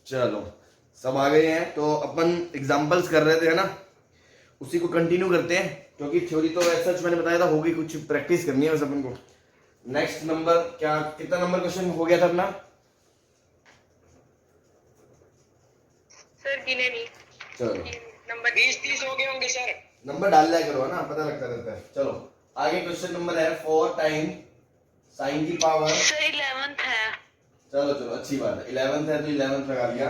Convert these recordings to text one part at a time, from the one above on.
चलो सब आ गए हैं तो अपन एग्जांपल्स कर रहे थे है ना, उसी को कंटिन्यू करते हैं क्योंकि थ्योरी तो सच मैंने बताया था होगी, कुछ प्रैक्टिस करनी है बस अपन को। नेक्स्ट नंबर क्या, कितना नंबर क्वेश्चन हो गया था अपना सर? गिने नहीं। चलो नंबर 20-30 हो गए होंगे सर। नंबर डाल दिया करो है ना, पता लगता रहता है। चलो आगे क्वेश्चन नंबर है 4 टाइम साइन की पावर। सर 11th है। चलो चलो अच्छी बात है, 11th है तो 11th लगा दिया।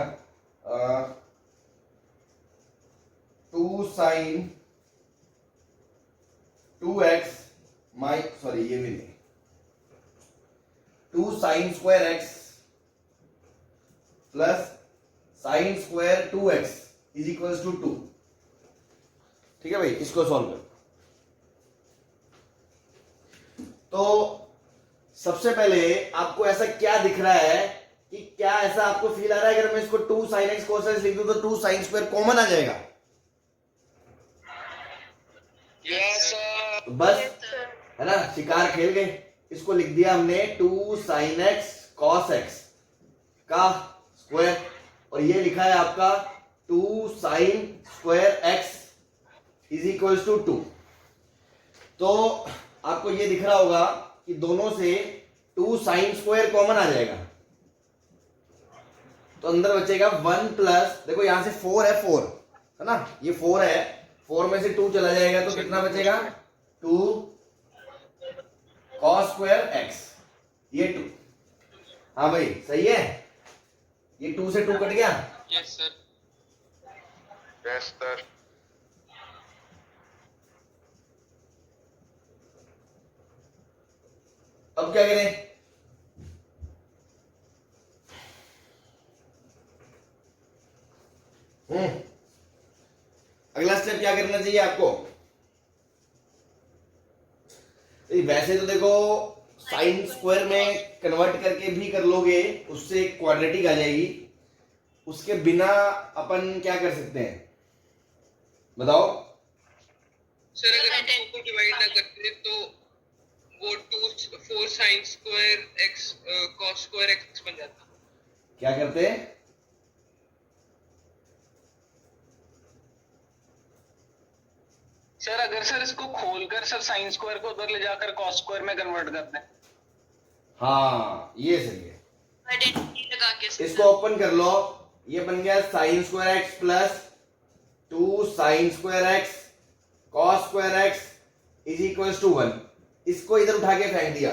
2 साइन 2x माइ सॉरी ये भी नहीं, 2 sine square x plus sine square 2x is equals to 2। ठीक है भाई, इसको सॉल्व करो। तो सबसे पहले आपको ऐसा क्या दिख रहा है कि क्या ऐसा आपको फील आ रहा है अगर मैं इसको 2 साइन एक्स कोस एक्स लिख दूं तो 2 साइन स्क्वायर कॉमन आ जाएगा? यस तो बस है ना, शिकार खेल गए। इसको लिख दिया हमने 2 साइन एक्स कॉस एक्स का स्क्वायर, और ये लिखा है आपका 2 sine square x is equals to 2। तो आपको ये दिख रहा होगा कि दोनों से 2 साइन स्क्वायर कॉमन आ जाएगा, तो अंदर बचेगा 1 प्लस, देखो यहां से 4 है, 4 है ना, ये 4 है, 4 में से 2 चला जाएगा तो कितना बचेगा 2 कॉस स्क्वायर एक्स, ये 2। हाँ भाई सही है, ये 2 से 2 कट गया। Yes sir. Yes sir. अब क्या करें, अगला स्टेप क्या करना चाहिए आपको? वैसे तो देखो साइन स्क्वायर में कन्वर्ट करके भी कर लोगे, उससे क्वाड्रेटिक आ जाएगी। उसके बिना अपन क्या कर सकते हैं बताओ? सर अगर हम 2 को डिवाइड ना करते तो वो 4 sine square x cos square x बन जाता। क्या करते हैं? सर अगर सर इसको खोलकर सर साइन स्क्वायर को उधर ले जाकर कॉस स्क्वायर में कन्वर्ट करते हैं। हाँ ये सही है, आइडेंटिटी लगा के इसको ओपन कर लो, ये बन गया sine square x plus 2 sine square x cos square x is equal to 1। इसको इधर उठा के फेंक दिया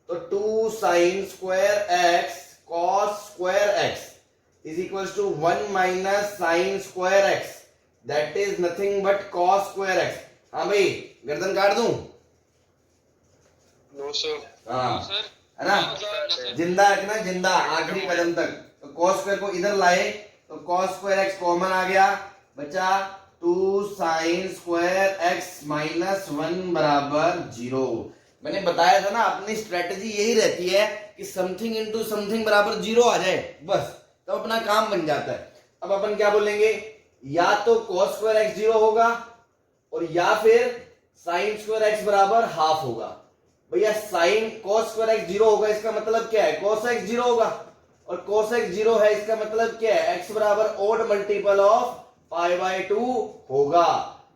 तो 2 sine square x cos square x is equal to 1 minus sine square x, that is nothing but cos square x. हाँ भाई गर्दन काट दूं? No sir. हाँ सर है ना, जिंदा रखना, जिंदा आखिरी कदम तक। तो कॉस स्क्वायर को इधर लाए तो कॉस स्क्वायर एक्स कॉमन आ गया, बचा 2 साइन स्क्वायर एक्स माइनस 1 बराबर 0। मैंने बताया था ना अपनी स्ट्रेटजी यही रहती है कि समथिंग इनटू समथिंग बराबर 0 आ जाए, बस तब अपना काम बन जाता है। अब अपन क्या बोलेंगे, या तो cos स्क्वायर एक्स 0 होगा और या फिर साइन स्क्वायर एक्स बराबर हाफ होगा। भैया साइन cos स्क्वायर एक्स 0 होगा, इसका मतलब क्या है cos x 0 होगा, और cos x 0 है इसका मतलब क्या है x बराबर odd multiple of pi by 2 होगा।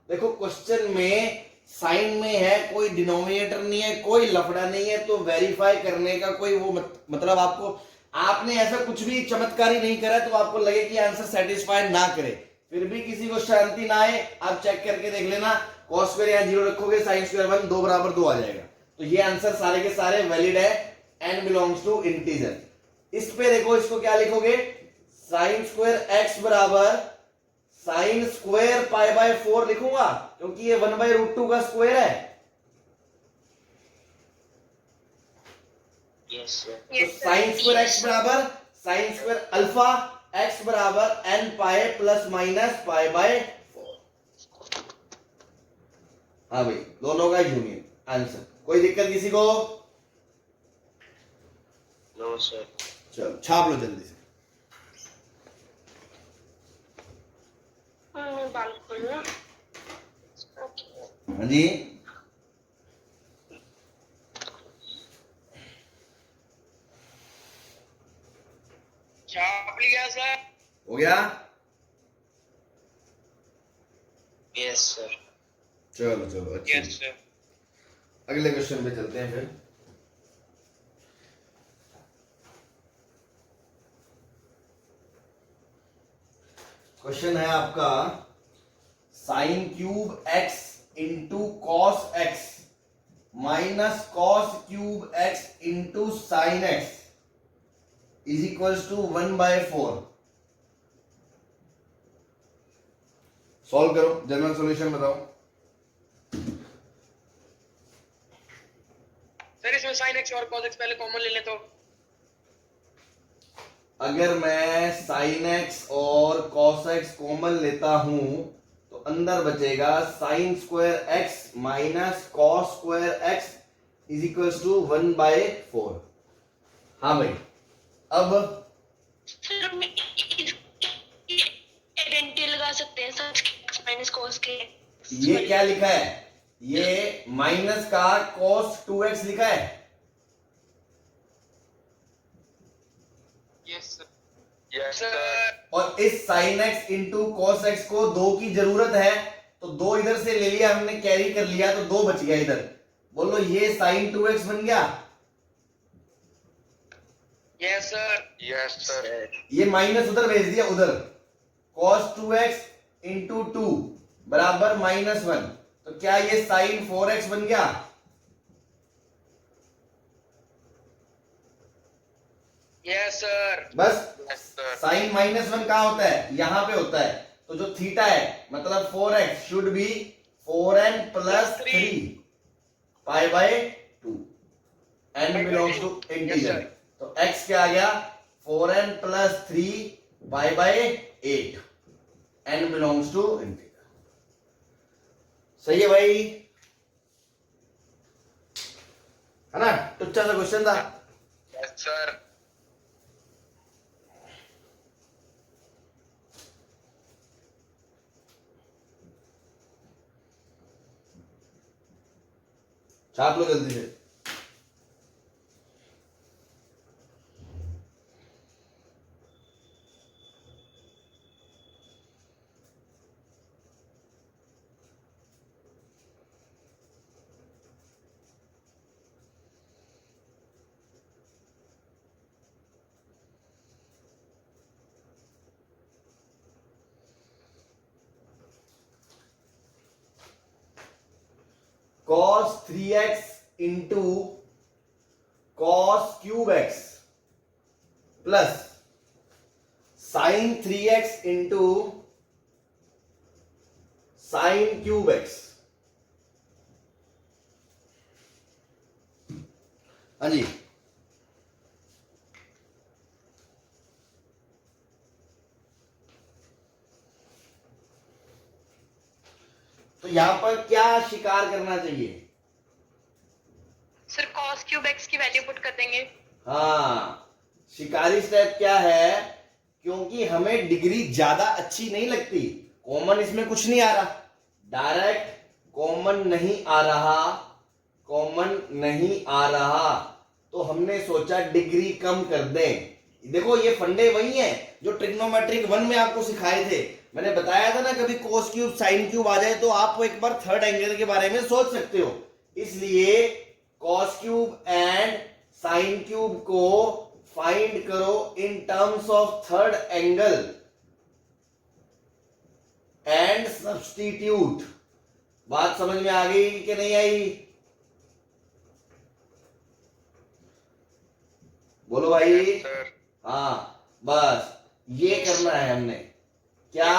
देखो क्वेश्चन में साइन में है, कोई डिनोमिनेटर नहीं है, कोई लफड़ा नहीं है, तो वेरीफाई करने का कोई वो मतलब आपको, आपने ऐसा कुछ भी चमत्कारी नहीं करा तो आपको लगे कि आंसर सेटिस्फाई ना करे, फिर भी किसी को शांति ना आए, आप चेक करके देख लेना, cos स्क्वायर यहाँ 0 रखोगे साइन स्क्वायर 1 2 बराबर 2 आ जाएगा। तो ये आंसर सारे के सारे वैलिड है, n बिलोंग्स टू इंटीजर। इस पे देखो, इसको क्या लिखोगे, साइन स्क्वायर x बराबर साइन स्क्वायर पाई बाय 4 लिखूंगा क्योंकि ये 1 बाय रूट 2 का स्क्वायर है। तो साइन स्क्वायर एक्स बराबर साइन स्क्वायर अल्फा एक्स बराबर n pi plus minus pi by 4। हाँ भाई दोनों का यूनियन आंसर, कोई दिक्कत किसी को? No sir. चलो छाप लो जल्दी से। बाल खोलना। हाँ जी छाप लिया सर। हो गया? Yes sir. चलो चलो अच्छा, यस सर। अगले क्वेश्चन पे चलते हैं फिर। क्वेश्चन है आपका sine cube x into cos x minus cos cube x into sine x is equals to 1/4। Solve करो, जनरल सॉल्यूशन बताओ। सर इसमें साइन एक्स और कॉस एक्स पहले कॉमन ले लें तो अगर मैं साइन एक्स और कॉस एक्स कॉमन लेता हूं तो अंदर बचेगा sine square x minus cos square x is equals to 1/4। हाँ भाई, अब सर हम आइडेंटिटी लगा सकते हैं सर माइनस कॉस के। ये क्या लिखा है? ये माइनस का cos 2x लिखा है। Yes sir. Yes sir. और इस sin x into cos x को 2 की जरूरत है, तो 2 इधर से ले लिया हमने, कैरी कर लिया, तो 2 बच गया इधर। बोलो ये sin 2x बन गया। Yes sir. Yes sir. ये माइनस उधर भेज दिया, उधर cos 2x इंटू 2 बराबर -1, तो क्या ये sin 4x बन गया? Yes sir. बस यस सर। साइन -1 कहां होता है? यहां पे होता है। तो जो थीटा है मतलब 4x should be 4n + 3 π/2 n belongs to integer. तो x क्या आ गया? 4n + 3 π/8 n belongs to integer. सही है भाई, है ना? टुच्चा सा क्वेश्चन था। Yes sir. छाप लो जल्दी से। cos 3x into cos cube x plus sin 3x into sin cube x। हाँ जी, तो यहां पर क्या शिकार करना चाहिए? सर कॉस क्यूब एक्स की वैल्यू पुट कर देंगे। हाँ, शिकारी स्टेप क्या है? क्योंकि हमें डिग्री ज्यादा अच्छी नहीं लगती, कॉमन इसमें कुछ नहीं आ रहा, डायरेक्ट कॉमन नहीं आ रहा, कॉमन नहीं आ रहा, तो हमने सोचा डिग्री कम कर दें। देखो ये फंडे वही हैं जो ट्रिग्नोमेट्रिक 1 में आपको सिखाए थे। मैंने बताया था ना, कभी कोस क्यूब साइन क्यूब आ जाए तो आप एक बार थर्ड एंगल के बारे में सोच सकते हो। इसलिए cos cube and sine cube को फाइंड करो in terms of third angle and substitute. बात समझ में आ गई कि नहीं आई? बोलो भाई। सर। हाँ, बस ये करना है हमने। क्या?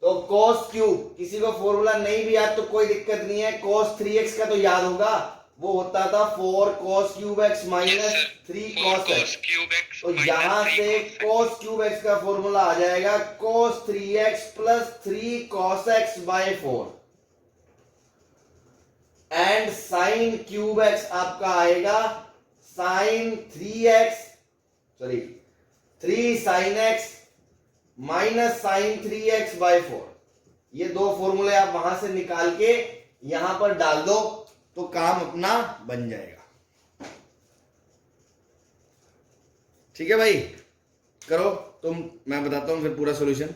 तो cos क्यूब, किसी को फॉर्मूला नहीं भी याद तो कोई दिक्कत नहीं है, cos 3x का तो याद होगा, वो होता था 4 cos cube x minus 3 cos x। तो यहां से cos क्यूब x का फॉर्मूला आ जाएगा cos 3x plus 3 cos x/4 and sin cube x आपका आएगा sin 3x, sorry 3 sin x minus sin 3x/4। ये दो फॉर्मूले आप वहां से निकाल के यहां पर डाल दो तो काम अपना बन जाएगा। ठीक है भाई, करो। तुम, मैं बताता हूं फिर पूरा सॉल्यूशन।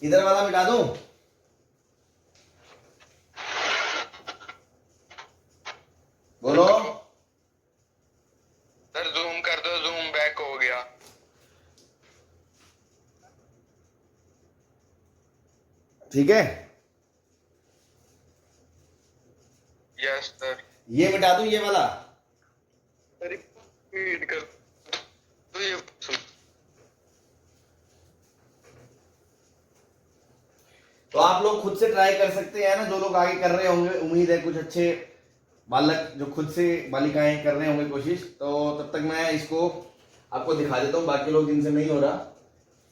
इधर वाला मिटा दूं? बोलो। सर जूम कर दो, जूम बैक हो गया। ठीक है, यस सर। ये मिटा दूं ये वाला? रिपीट कर दो ये। तो आप लोग खुद से ट्राई कर सकते हैं ना, जो लोग आगे कर रहे होंगे, उम्मीद है कुछ अच्छे बालक जो खुद से बालिकाएं कर रहे होंगे कोशिश, तो तब तक मैं इसको आपको दिखा देता हूं, बाकी लोग जिनसे नहीं हो रहा।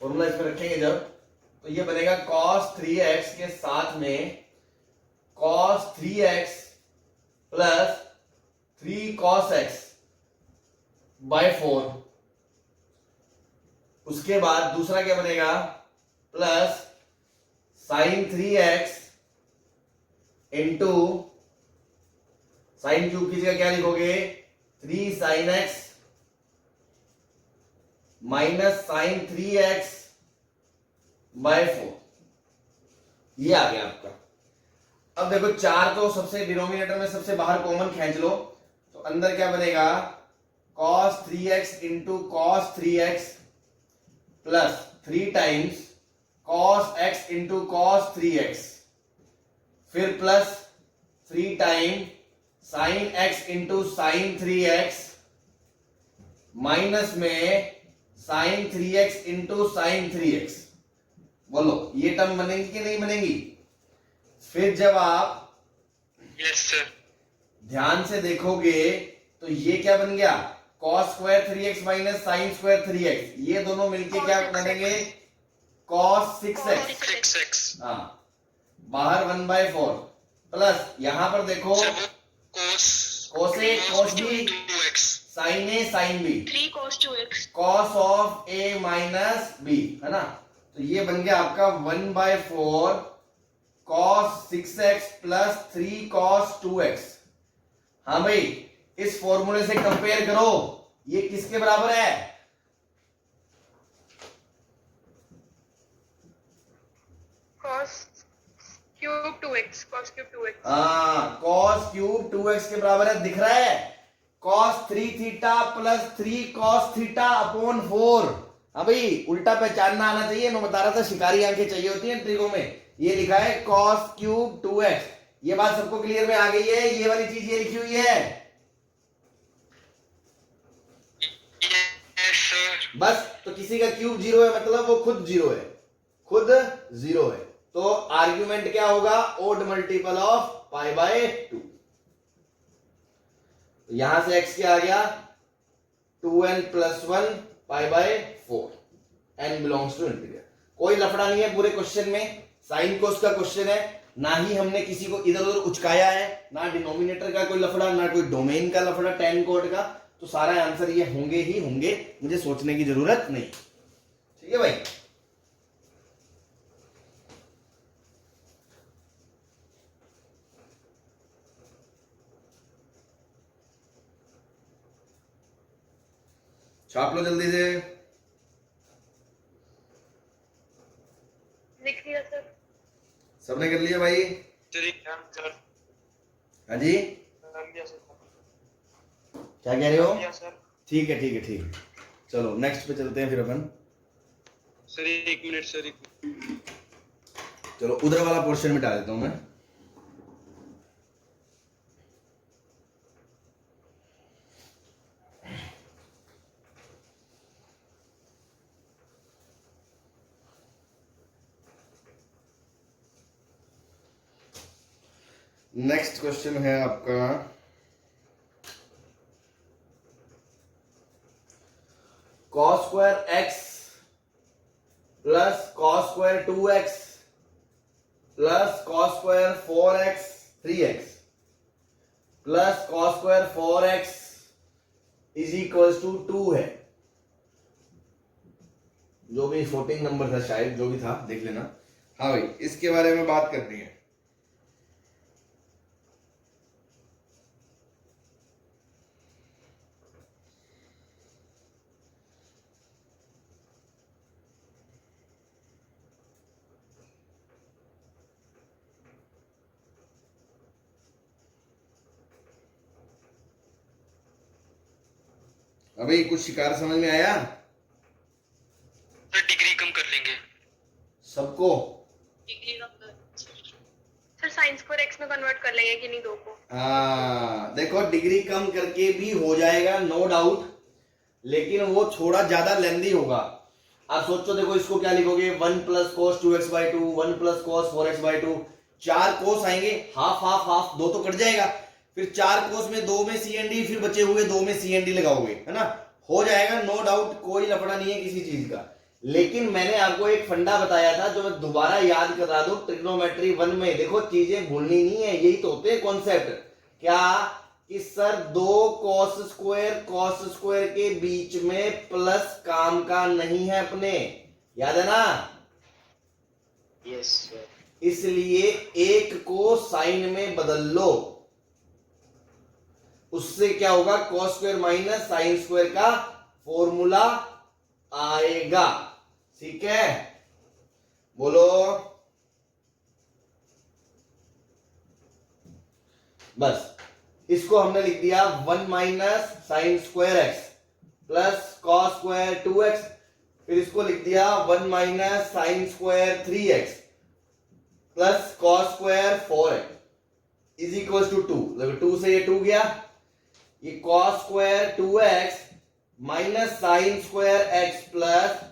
फॉर्मूला इसमें रखेंगे जब, तो ये बनेगा cos 3x के साथ में cos 3x plus 3 cos x by 4। उसके बाद दूसरा क्या बनेगा, plus sin 3x into sine cube की जगह क्या लिखोगे, 3 sin x minus sin 3x by 4। ये आ गया आपका। अब देखो 4 तो सबसे डिनोमिनेटर में सबसे बाहर कॉमन खींच लो, तो अंदर क्या बनेगा, cos 3x into cos 3x plus 3 times cos x into cos 3x, फिर plus 3 time sin x into sin 3x minus में sin 3x into sin 3x। बोलो ये टर्म बनेगी कि नहीं बनेगी? फिर जब आप यस सर। ध्यान से देखोगे तो ये क्या बन गया, cos square 3x minus sin square 3x, ये दोनों मिलके क्या बनेंगे, cos 6x। 6x। हाँ, बाहर 1/4 प्लस यहां पर देखो cos a cos b 2x। sin a sin b 3 cos 2x। cos of a minus b, है ना। तो ये बन गया आपका 1/4 cos 6x plus 3 cos 2x। हाँ भाई, इस फॉर्मूले से कंपेयर करो, ये किसके बराबर है, cos cube 2x। cos cube 2x। हाँ, cos क्यूब 2x के बराबर है, दिख रहा है, cos 3 theta plus 3 cos theta upon 4। हाँ भाई, उल्टा पहचानना आना चाहिए, मैं बता रहा था शिकारी आंखें चाहिए होती हैं ट्रिगों में। ये लिखा है cos क्यूब 2x, ये बात सबको क्लियर में आ गई है, ये वाली चीज ये लिखी हुई है यस सर। बस। तो किसी का क्यूब 0 है मतलब वो खुद 0 है, खुद 0 है, तो आर्ग्यूमेंट क्या होगा, ओड मल्टीपल ऑफ π/2। यहां से x क्या आ गया, 2n + 1 π/4, n belongs to interior. कोई लफड़ा नहीं है पूरे क्वेश्चन में, साइन कोस का क्वेश्चन है, ना ही हमने किसी को इधर उधर उचकाया है, ना डिनोमिनेटर का कोई लफड़ा, ना कोई डोमेन का लफड़ा, टेन कोड का। तो सारा आंसर ये होंगे ही होंगे, मुझे सोचने की जरूरत नहीं। ठीक है भाई, छाप लो जल्दी से। लिख लिया सर। सबने कर लिया भाई? सर हाँ जी, क्या कह रहे हो? ठीक है ठीक है ठीक है, चलो नेक्स्ट पे चलते हैं फिर अपन। Sir 1 minute sir, 1 minute. चलो उधर वाला पोर्शन मिटा देता हूं मैं। नेक्स्ट क्वेश्चन है आपका cos square x plus cos square 2x plus cos square 4x 3x plus cos square 4x is equals to 2 है। जो भी 14 नंबर था शायद, जो भी था देख लेना। हाँ भाई, इसके बारे में बात करनी है। अभी कुछ शिकार समझ में आया सर डिग्री कम कर लेंगे। सबको? सर साइन स्क्वायर एक्स में कन्वर्ट कर लेंगे कि नहीं दो को? हाँ देखो, डिग्री कम करके भी हो जाएगा नो डाउट, लेकिन वो थोड़ा ज्यादा लेंदी होगा। आप सोचो, देखो इसको क्या लिखोगे, 1 plus cos 2x/2, 1 plus cos 4x/2, 4 कोस आएंगे, हाफ हाफ हाफ, 2 तो कट जाएगा, फिर 4 कोस में 2 में सी एन डी, फिर बचे हुए 2 में सी एन डी लगाओगे, है ना, हो जाएगा नो डाउट, कोई लफड़ा नहीं है किसी चीज का। लेकिन मैंने आपको एक फंडा बताया था जो मैं दोबारा याद करा दूं, ट्रिग्नोमेट्री 1 में देखो चीजें भूलनी नहीं है, यही तो होते हैं कॉन्सेप्ट। क्या कि सर 2 कॉस स्क्वायर के बीच में प्लस काम का नहीं है अपने, याद है ना? Yes sir. इसलिए एक को साइन में बदल लो, उससे क्या होगा, cos square minus sine square का फॉर्मूला आएगा। ठीक है, बोलो। बस इसको हमने लिख दिया 1 minus sine square x plus cos square 2x, फिर इसको लिख दिया 1 minus sine square 3x plus cos square 4x is equal to 2। देखो 2 से ये 2 गया, ये cos square 2x minus sine square x plus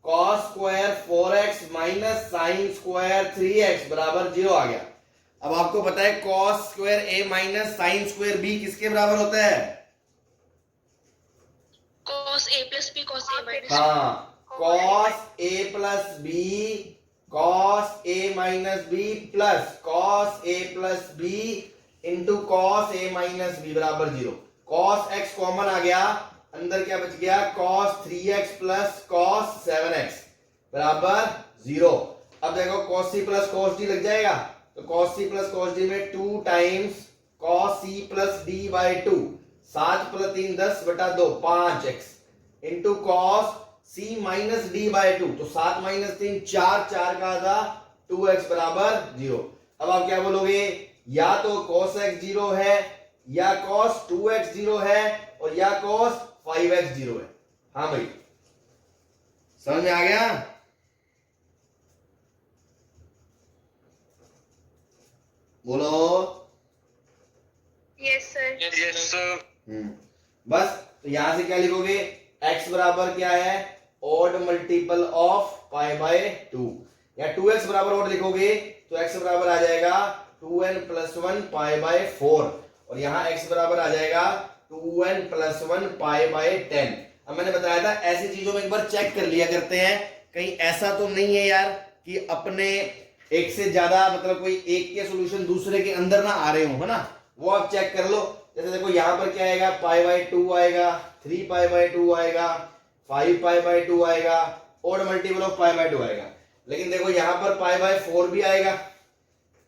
cos square 4x minus sine square 3x बराबर 0 आ गया। अब आपको पता है cos square a minus sine square b किसके बराबर होता है? cos a plus b cos a minus b। हाँ, cos a plus b cos a minus b plus cos a plus b into cos a minus b बराबर 0। Cos x common आ गया, अंदर क्या बच गया, cos 3x plus cos 7x बराबर 0। अब देखो cos c plus cos d लग जाएगा, तो cos c plus cos d में 2 times cos c plus d by 2, 7 plus 3 10/2 5x into cos c minus d by 2, तो 7 माइनस 3 4, 4 का आधा 2x बराबर 0। अब आप क्या बोलोगे, या तो cos x 0 है, या cos 2x 0 है, और या cos 5x 0 है। हाँ भाई, समझ में आ गया? बोलो। Yes sir. Yes sir. बस तो यहां से क्या लिखोगे, x बराबर क्या है, odd multiple of pi by 2, या 2x बराबर ऑड लिखोगे तो x बराबर आ जाएगा 2n प्लस 1 पाई बाय 4, और यहां x बराबर आ जाएगा 2n प्लस 1 पाई बाय 10। अब मैंने बताया था ऐसी चीजों में एक बार चेक कर लिया करते हैं, कहीं ऐसा तो नहीं है यार कि अपने एक से ज्यादा, मतलब कोई एक के सॉल्यूशन दूसरे के अंदर ना आ रहे हो, है ना, वो आप चेक कर लो। जैसे देखो यहां पर क्या आएगा, पाई बाय 2 आएगा, 3 पाई बाय 2 आएगा, 5 पाई बाय 2 आएगा, odd multiple of pi by 2 आएगा। लेकिन देखो यहां पर पाई बाय 4 भी आएगा,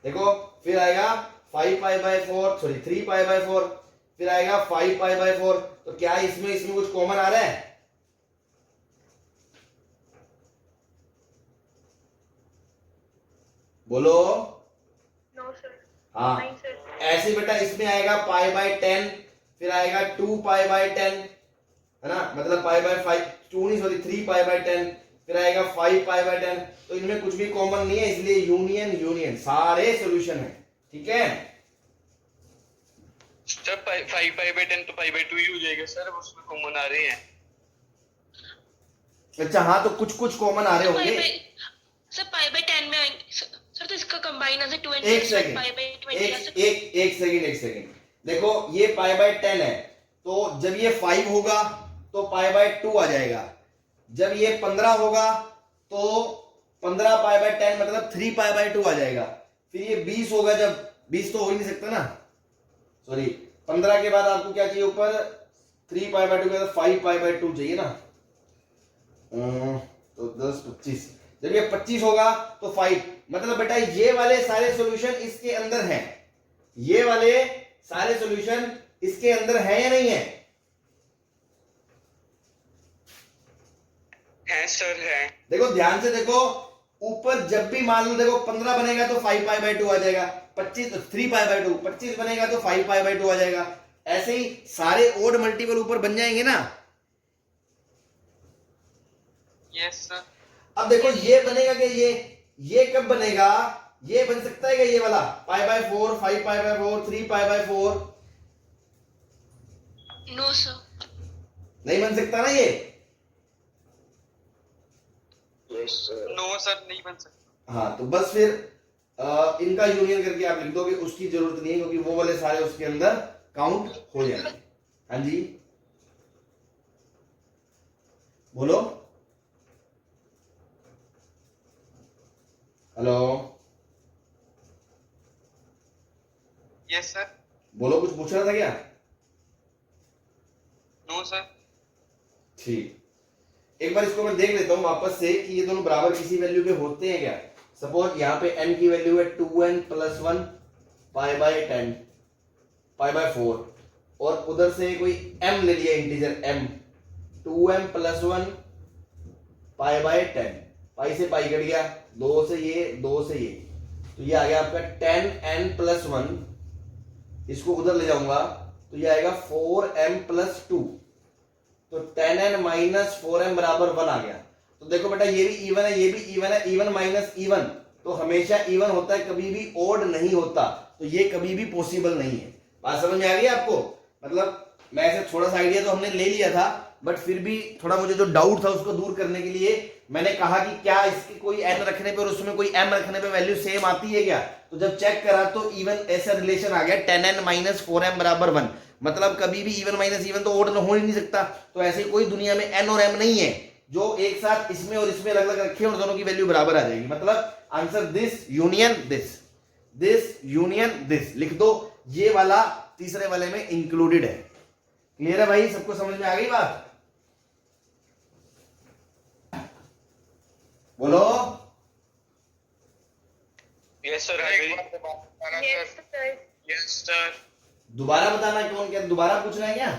देखो फिर आएगा 5 pi by 4, sorry 3 pi by 4, फिर आएगा 5 पाई बाय 4। तो क्या इसमें कुछ कॉमन आ रहा है? बोलो। No sir. हाँ, नहीं सर। ऐसे बेटा इसमें आएगा पाई बाय 10, फिर आएगा 2 पाई बाय 10, है ना, मतलब पाई बाय 5, 2 नहीं सॉरी 3 पाई बाय 10, फिर आएगा 5 पाई बाय 10। तो इनमें कुछ भी कॉमन नहीं है, इसलिए यूनियन यूनियन सारे सॉल्यूशन है। ठीक है सर 5 पाई बाय 10 तो पाई बाय 2 ही हो जाएगा सर, अब उसमें कॉमन आ रहे हैं। अच्छा, हाँ तो कुछ कुछ कॉमन आ रहे होंगे। सर पाई बाय 10 में आएंगे सर, तो इसका कंबाइन है 20 एक सेकंड, पाई बाय 20 एक सेकंड, देखो ये पाई बाय 10 है, तो जब ये 5 होगा तो पाई बाय 2 आ जाएगा, जब ये 15 होगा तो 15 पाई बाय 10 मतलब 3 पाई बाय 2 आ जाएगा, फिर ये 20 होगा, जब 20 तो हो ही नहीं सकता ना, सॉरी 15 के बाद आपको क्या चाहिए ऊपर, 3 पाई बाय 2 के बाद 5 पाई बाय 2 चाहिए ना, तो 10 25, जब ये 25 होगा तो 5, मतलब बेटा ये वाले सारे सॉल्यूशन इसके अंदर हैं, ये वाले सारे सॉल्यूशन इसके अंदर है या नहीं है? है सर है। देखो ध्यान से देखो, ऊपर जब भी मान लो देखो 15 बनेगा तो 5 पाई बाय 2 आ जाएगा, 25 तो 3 पाई बाय 2, 25 बनेगा तो 5 पाई बाय 2 आ जाएगा, ऐसे ही सारे ओड मल्टीपल ऊपर बन जाएंगे ना, यस सर। अब देखो ये बनेगा कि ये कब बनेगा, ये बन सकता है क्या ये वाला pi by 4, 5 pi by 4, 3 pi by 4? No sir. नहीं बन सकता ना ये। नो सर, नहीं बन सकता। हाँ तो बस फिर इनका यूनियन करके आप लिख दोगे, उसकी जरूरत नहीं है क्योंकि वो वाले सारे उसके अंदर काउंट हो जाएंगे। हाँ जी बोलो, हेलो, यस सर। बोलो, कुछ पूछ रहा था क्या? No sir. ठीक, एक बार इसको मैं देख लेता हूं वापस से कि ये दोनों बराबर किसी वैल्यू पे होते हैं क्या। सपोज यहाँ पे n की वैल्यू है 2n plus 1 pi by 10 pi by 4, और उधर से कोई m ले लिया integer m, 2m plus 1 pi by 10, पाई से पाई कट गया, 2 से ये 2 से ये, तो ये आ गया आपका 10n प्लस 1, इसको उधर ले जाऊंगा तो ये आएगा 4m प्लस 2, तो 10n माइनस 4m बराबर 1 आ गया। तो देखो बेटा ये भी इवन है, ये भी इवन है, इवन माइनस इवन तो हमेशा इवन होता है, कभी भी ओड नहीं होता, तो ये कभी भी पॉसिबल नहीं है। बात समझ में आ गई आपको? मतलब मैं ऐसे थोड़ा सा आइडिया तो हमने ले लिया था, बट फिर भी थोड़ा मुझे जो डाउट था उसको दूर करने के लिए मैंने कहा कि क्या इसकी कोई n रखने पे और उसमें कोई m रखने पे वैल्यू सेम आती है क्या? तो जब चेक करा तो इवन ऐसा रिलेशन आ गया 10n माइनस 4m बराबर 1, मतलब कभी भी इवन माइनस इवन तो ओड हो ही नहीं सकता। तो ऐसे कोई दुनिया में n और m नहीं है जो एक साथ इसमें और इसमें अलग अलग रखे और दोनों की वैल्यू बराबर आ जाएगी। मतलब answer this union this, this union this लिख दो, ये वाला तीसरे वाले में इंक्लूडेड है। क्लियर है भाई, सबको समझ में आ गई बात? बोलो। Yes sir, yes sir. Yes sir. दोबारा बताना कौन क्या, दोबारा पूछना है क्या?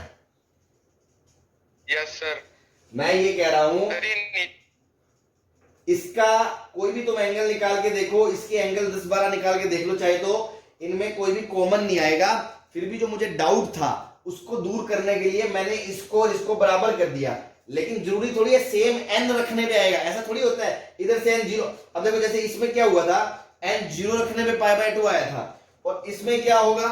Yes sir. मैं ये कह रहा हूं इसका कोई भी तुम एंगल निकाल के देखो, इसके एंगल 10-12 निकाल के देख लो चाहे, तो इनमें कोई भी कॉमन नहीं आएगा। फिर भी जो मुझे डाउट था उसको दूर करने के लिए मैंने इसको और इसको बराबर कर दिया, लेकिन जरूरी थोड़ी है सेम n रखने पे आएगा, ऐसा थोड़ी होता है इधर से n 0। अब देखो जैसे इसमें क्या हुआ था, n 0 रखने पे पाई बाय 2 आया था, और इसमें क्या होगा,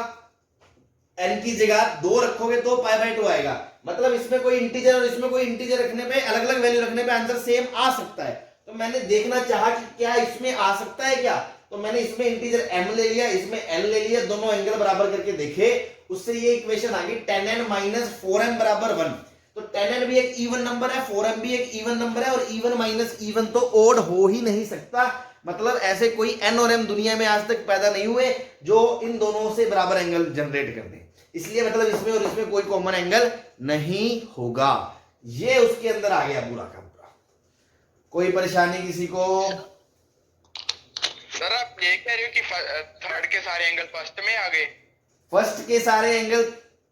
n की जगह 2 रखोगे तो पाई बाय 2 आएगा। मतलब इसमें कोई इंटीजर और इसमें कोई इंटीजर रखने पे, अलग अलग वैल्यू रखने पे आंसर सेम आ सकता है। तो मैंने देखना चाहा कि क्या इसमें आ सकता है क्या, तो मैंने इसमें इंटीजर m ले लिया, इसमें n ले लिया, दोनों एंगल बराबर करके देखे, उससे ये इक्वेशन आ गई 10n माइनस 4m बराबर 1। तो 10n भी एक इवन नंबर है, 4m भी एक इवन नंबर है, और इवन माइनस इवन तो ओड हो ही नहीं सकता। मतलब ऐसे कोई n और m दुनिया में आज तक पैदा नहीं हुए जो इन दोनों से बराबर एंगल जनरेट कर दे, इसलिए मतलब इसमें और इसमें कोई कॉमन एंगल नहीं होगा। ये उसके अंदर आ गया पूरा का पूरा। कोई परेशानी किसी को? सर आप ये कह रहे हो कि थर्ड के सारे एंगल फर्स्ट में आ गए? फर्स्ट के सारे एंगल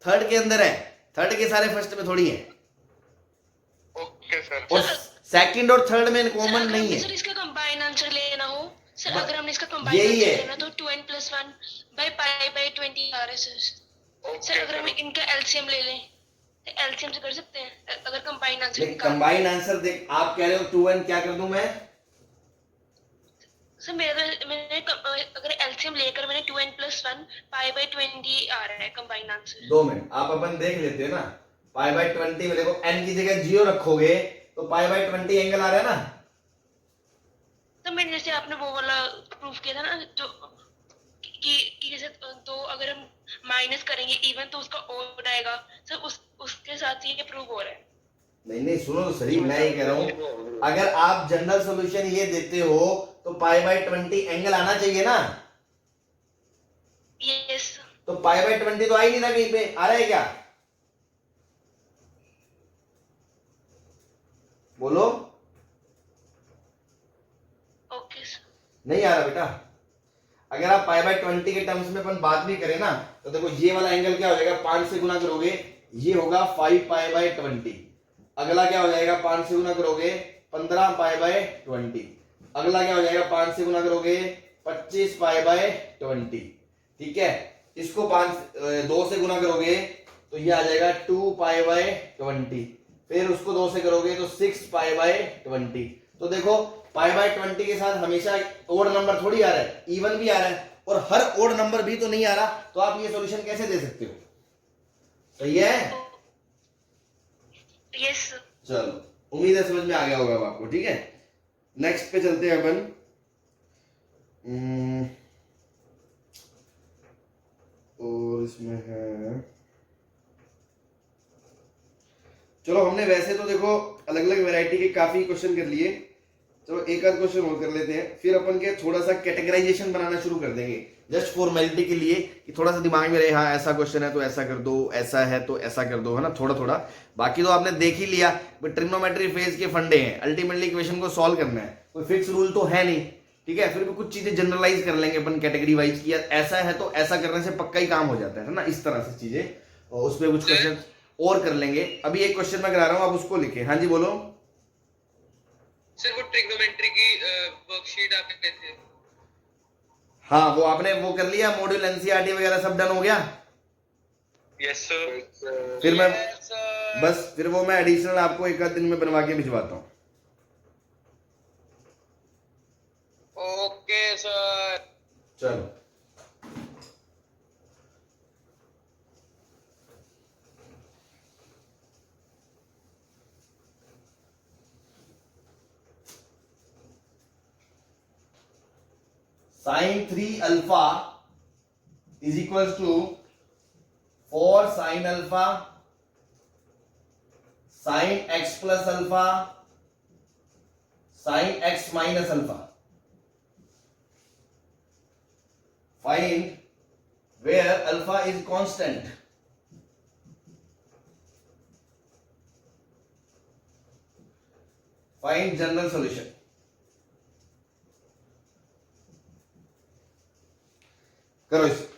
थर्ड के अंदर है, थर्ड के सारे फर्स्ट में थोड़ी है। Okay sir. और सेकंड और थर्ड में कॉमन नहीं है। सर इसका कंबाइन आंसर लेना हो सर, अगर हमने इसका यही कंबाइन है। आंसर लेना तो 2n plus 1 by pi by 20 आ रहा है सर। सर अगर हम इनका एलसीएम ले लें तो एलसीएम से कर सकते हैं अगर कंबाइन आंसर लेकिन निकाल। कंबाइन आंसर देख, आप कह रहे हो 2n, क्या कर दूं मैं? सर मैंने अगर एलसीएम लेकर मैंने 2n प्लस 1 पाई बाय 20 आ रहा है कंबाइन आंसर। 2 मिनट आप अपन देख लेते हैं ना। पाई बाय 20 में देखो n की जगह 0 रखोगे तो पाई बाय 20 एंगल आ रहा है ना। तो मैंने जैसे आपने वो वाला प्रूफ किया था ना, जो कि जैसे तो अगर हम माइनस करेंगे इवन तो उसका ओड आएगा सर, उसके साथ ये प्रूव हो रहा है। नहीं सुनो तो सही, मैं ये कह रहा हूं अगर आप जनरल सॉल्यूशन ये देते हो तो पाई बाय 20 एंगल आना चाहिए ना। यस। तो पाई बाय 20 तो आ ही नहीं रहा, कहीं पे आ रहा है क्या? बोलो। Okay sir. नहीं आ रहा बेटा। अगर आप पाई बाय 20 के टर्म्स में अपन बात भी करें ना, तो देखो ये वाला एंगल क्या हो जाएगा, 5 से गुना करोगे ये होगा 5 पाई बाय 20। अगला क्या हो जाएगा, 5 से गुना करोगे 15 पाई बाय 20। अगला क्या हो जाएगा, 5 से गुना करोगे 25 पाई बाय 20। ठीक है, इसको 2 से गुना करोगे तो ये आ जाएगा 2 पाई बाय 20। फिर उसको 2 से करोगे तो 6π/20। तो देखो π/20 के साथ हमेशा ओड नंबर थोड़ी आ रहा है, इवन भी आ रहा है, और हर ओड नंबर भी तो नहीं आ रहा, तो आप ये सॉल्यूशन कैसे दे सकते हो? सही है? यस। चलो, उम्मीद है समझ में आ गया होगा अब आपको। ठीक है, नेक्स्ट पे चलते हैं अपन। और इसमें है, चलो हमने वैसे तो देखो अलग अलग वैरायटी के काफी क्वेश्चन कर लिए, चलो एक आध क्वेश्चन और कर लेते हैं, फिर अपन के थोड़ा सा कैटेगराइजेशन बनाना शुरू कर देंगे, जस्ट फॉर्मेलिटी के लिए कि थोड़ा सा दिमाग में रहे, हाँ ऐसा क्वेश्चन है तो ऐसा कर दो, ऐसा है तो ऐसा कर दो, है ना, थोड़ा थोड़ा। बाकी तो आपने देख ही लिया, ट्रिग्नोमेट्री फेज के फंडे हैं, अल्टीमेटली इक्वेशन को सॉल्व करना है, कोई फिक्स रूल तो है नहीं। ठीक है, फिर भी कुछ चीजें जनरलाइज कर लेंगे अपन कैटेगरी वाइज की, यार ऐसा है तो ऐसा करने से पक्का ही काम हो जाता है ना, इस तरह से चीजें, और उस पर कुछ क्वेश्चन और कर लेंगे। अभी एक क्वेश्चन मैं करा रहा हूं, आप उसको लिखे। हाँ जी बोलो सर। वो ट्रिग्नोमेट्री की वर्कशीट आप कहते थे? हाँ, वो आपने वो कर लिया, मॉड्यूल एनसीईआरटी वगैरह सब डन हो गया? Yes sir. फिर मैं बस फिर वो मैं एडिशनल आपको एक आध दिन में बनवा के भिजवाता हूँ। Okay sir. चलो, sin 3 alpha is equal to 4 sin alpha sin x plus alpha sin x minus alpha. Find where alpha is constant. Find general solution. करो इसे।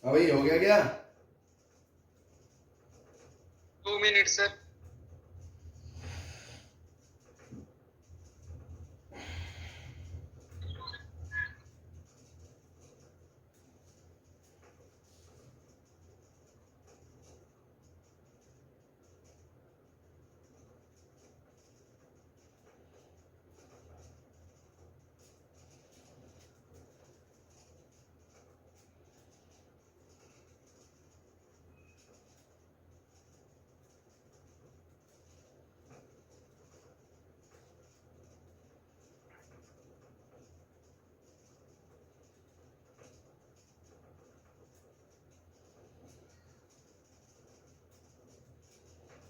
अभी हो गया क्या? 2 मिनट सर।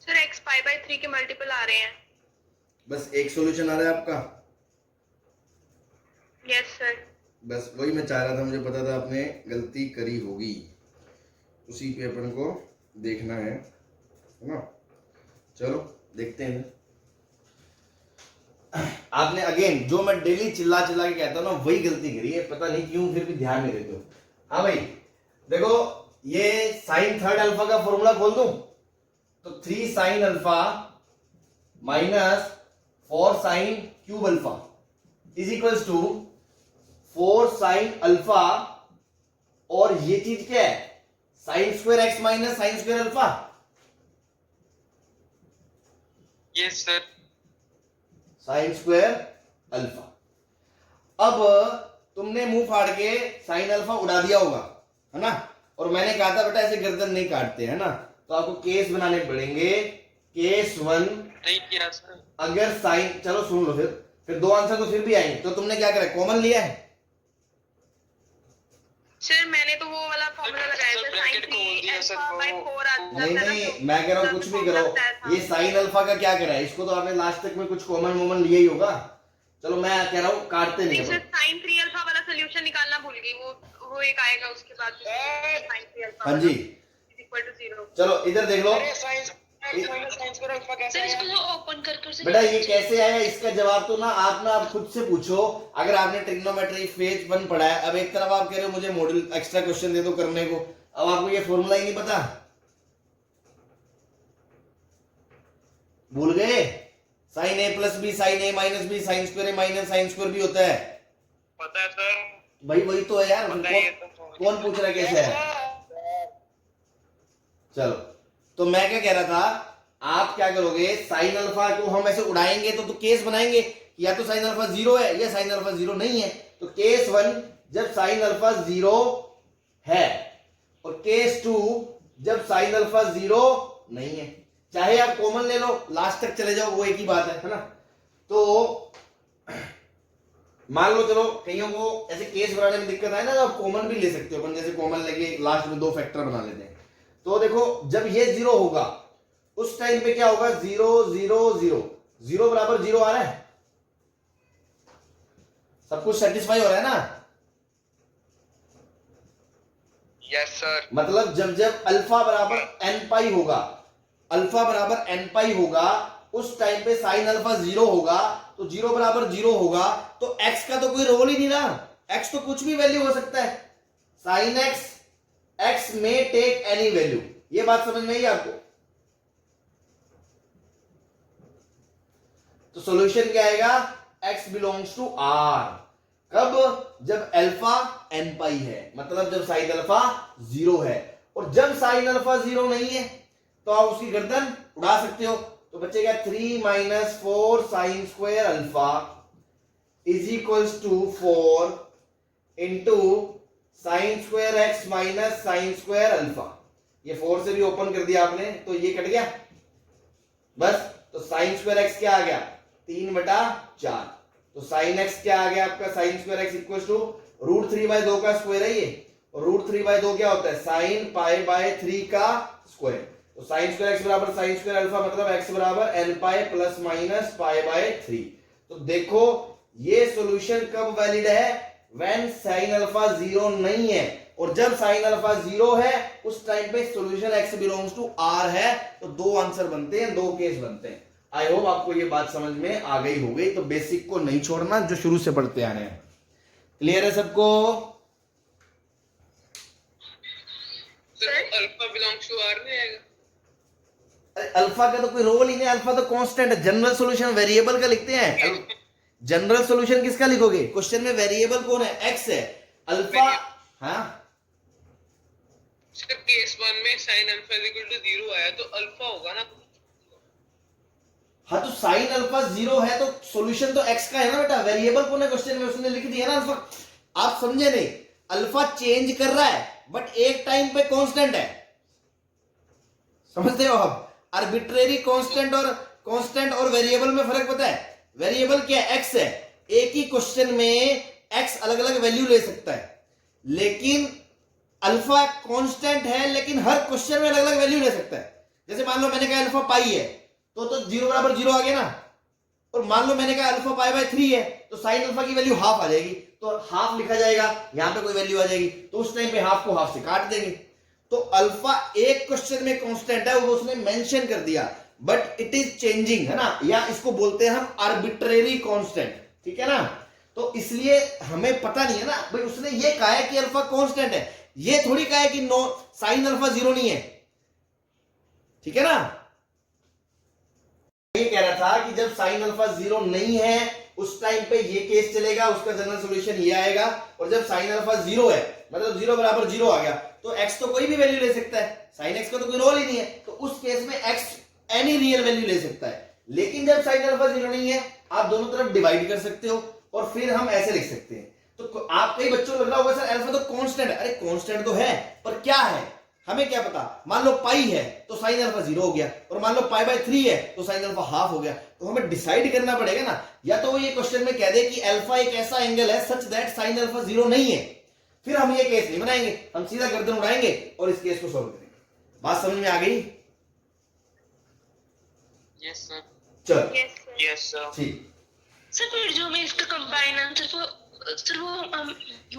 सर x π/3 के मल्टीपल आ रहे हैं। बस एक सॉल्यूशन आ रहा है आपका? Yes sir. बस वही मैं चाह रहा था, मुझे पता था आपने गलती करी होगी, उसी पे अपन को देखना है ना। चलो देखते हैं। आपने अगेन जो मैं डेली चिल्ला चिल्ला के कहता हूं ना, वही गलती करी है, पता नहीं क्यों, फिर भी ध्यान नहीं देते हो। हाँ भाई देखो, ये साइन थर्ड अल्फा का फॉर्मूला खोल दूं तो 3 sin अल्फा minus 4 sin cube alpha is equals to 4 sin alpha, और ये चीज क्या है, sine square x minus sine square alpha. Yes sir. Sine square alpha. अब तुमने मुंह फाड़ के साइन अल्फा उड़ा दिया होगा, है ना। और मैंने कहा था बेटा ऐसे गर्दन नहीं काटते, है ना। तो आपको केस बनाने पड़ेंगे। केस 1, नहीं किया सर। अगर साइन, चलो सुन लो, फिर 2 आंसर तो फिर भी आएंगे। तो तुमने क्या करा, कॉमन लिया है। सर मैंने तो वो वाला फॉर्मूला लगाया था, ब्रैकेट sin खोल दिया सर, 3 आता था नहीं ना, नहीं, तो मैं कह रहा हूँ कुछ भी करो, ये साइन अल्फा का क्या करा है, इसको तो आपने लास्ट तक में कुछ कॉमन वोमन लिया ही होगा। चलो मैं कह रहा हूँ काटते नहीं सर अपन। sin 3 अल्फा वाला सॉल्यूशन निकालना भूल गई, वो एक आएगा उसके बाद sin 3 अल्फा हाँ जी, इक्वल टू 0। चलो इधर देख लो साइंस स्क्वायर अल्फा कैसे सर आया? इसको ओपन कर बेटा, ये कैसे आया, इसका जवाब तो ना आप खुद से पूछो। अगर आपने ट्रिग्नोमेट्री फेज 1 पढ़ा है, अब एक तरफ आप कह रहे हो मुझे मॉडल एक्स्ट्रा क्वेश्चन दे दो करने को, अब आपको ये फॉर्मूला ही नहीं पता, भूल गए। साइन ए प्लस बी साइन ए माइनस बी साइन स्क्वायर ए माइनस साइन स्क्वायर भी होता है। पता है सर, भाई वही तो है यार, पता है ये कौन पूछ रहा है कैसे है। चलो, तो मैं क्या कह रहा था, आप क्या करोगे, साइन अल्फा को हम ऐसे उड़ाएंगे तो केस बनाएंगे, या तो साइन अल्फा 0 है या साइन अल्फा 0 नहीं है। तो केस 1 जब साइन अल्फा 0 है, और केस 2 जब साइन अल्फा 0 नहीं है। चाहे आप कॉमन ले लो, लास्ट तक चले जाओ, वो एक ही बात है ना। तो मान लो, चलो कईयों को ऐसे केस बनाने में दिक्कत आए ना, तो आप कॉमन भी ले सकते हो अपन, जैसे कॉमन लेके लास्ट में 2 फैक्टर बना लेते हैं। तो देखो, जब ये 0 होगा उस टाइम पे क्या होगा, 0 0 0 0 बराबर 0 आ रहा है, सब कुछ सेटिस्फाई हो रहा है ना। Yes sir. मतलब जब अल्फा बराबर एन पाई होगा, अल्फा बराबर एन पाई होगा, उस टाइम पे साइन अल्फा 0 होगा, तो 0 बराबर 0 होगा, तो x का तो कोई रोल ही नहीं रहा, x तो कुछ भी वैल्यू हो सकता है। साइन x में टेक एनी वैल्यू, ये बात समझ में आई आपको। तो सॉल्यूशन क्या आएगा, x बिलोंग्स टू r। कब, जब अल्फा एन पाई है, मतलब जब साइन अल्फा 0 है। और जब साइन अल्फा 0 नहीं है तो आप उसकी गर्दन उड़ा सकते हो। तो बचेगा 3 - 4 sine square alpha is equals to 4 into sine square x minus sine square alpha. ये 4 से भी ओपन कर दिया आपने, तो ये कट गया बस। तो साइन स्क्वायर एक्स क्या आ गया, 3/4। तो साइन एक्स क्या आ गया आपका, sine square x equal to √3/2 का स्क्वायर है ये, और √3/2 क्या होता है, साइन π/3 का स्क्वायर। तो साइन स्क्वायर एक्स बराबर साइन स्क्वायर अल्फा, मतलब एक्स बराबर n पाई प्लस माइनस π/3। तो देखो ये सॉल्यूशन कब वैलिड है, व्हेन साइन अल्फा 0 नहीं है। और जब साइन अल्फा 0 है उस टाइम पे solution x belongs to r है। तो 2 आंसर बनते हैं, 2 केस बनते हैं। आई होप आपको ये बात समझ में आ गई होगी। तो बेसिक को नहीं छोड़ना, जो शुरू से पढ़ते आ रहे हैं। क्लियर है सबको? Sir alpha belongs to R नहीं आएगा? अल्फा का तो कोई रोल ही नहीं, अल्फा तो कांस्टेंट है। जनरल सॉल्यूशन वेरिएबल का लिखते हैं। जनरल सॉल्यूशन किसका लिखोगे, क्वेश्चन में वेरिएबल कौन है, x है। अल्फा, हाँ सर केस 1 में sin अल्फा इक्वल टू 0 आया, तो अल्फा होगा ना। हाँ, तो साइन अल्फा 0 है तो सॉल्यूशन तो x का है ना बेटा। वेरिएबल कौन है क्वेश्चन में, उसने लिख दिया ना अल्फा। आप समझे नहीं, अल्फा चेंज कर रहा है बट एक टाइम पे कांस्टेंट है, समझते हो आप। आर्बिट्रेरी कांस्टेंट और वेरिएबल में फर्क पता है। वेरिएबल क्या है, x है। एक ही क्वेश्चन में x अलग अलग वैल्यू ले सकता है, लेकिन अल्फा कांस्टेंट है, लेकिन हर क्वेश्चन में अलग अलग वैल्यू ले सकता है। जैसे मान लो मैंने कहा अल्फा पाई है, तो 0 बराबर 0 आ गया ना। और मान लो मैंने कहा अल्फा π/3 है, तो साइन अल्फा की वैल्यू हाफ आ जाएगी, तो हाफ लिखा जाएगा, यहां पे कोई वैल्यू आ जाएगी, तो उस टाइम पे हाफ को हाफ से काट देंगे। तो अल्फा एक क्वेश्चन में कांस्टेंट है, वो उसने मेंशन कर दिया, बट इट इज चेंजिंग, है ना, या इसको बोलते हैं हम आर्बिट्रेरी कांस्टेंट, ठीक है ना। तो इसलिए हमें पता नहीं है ना भाई, उसने ये कहा है कि अल्फा कांस्टेंट है, ये थोड़ी कहा है कि नो साइन अल्फा 0 नहीं है, ठीक है ना। ये कह रहा था कि जब साइन अल्फा 0 नहीं है उस टाइम पे ये केस चलेगा, उसका जनरल सॉल्यूशन ये आएगा। और जब साइन अल्फा 0 है, मतलब 0 बराबर 0 आ गया, तो x तो कोई भी वैल्यू ले सकता है, साइन x का तो कोई रोल ही नहीं है, तो उस केस में x एनी रियल वैल्यू ले सकता है। लेकिन जब साइन अल्फा 0 नहीं है, आप दोनों तरफ डिवाइड कर सकते हो, और फिर हम ऐसे लिख सकते हैं, तो आप कई बच्चों को लग रहा होगा सर अल्फा तो कांस्टेंट है, अरे कांस्टेंट तो है पर क्या है हमें क्या पता। मान लो पाई है तो साइन अल्फा 0 हो गया, और मान लो पाई बाय 3 है तो साइन अल्फा हाफ हो गया। तो हमें डिसाइड करना पड़ेगा ना, या तो वो ये क्वेश्चन में कह दे कि अल्फा एक ऐसा एंगल है सच दैट साइन अल्फा 0 नहीं है, फिर हम ये केस नहीं बनाएंगे, हम सीधा गर्दन उड़ाएंगे और इस केस को सॉल्व करेंगे। बात समझ में आ गई? Yes sir. चल यस सर। ठीक, सर फिर जो मैं इसका कंबाइन आंसर सर वो हम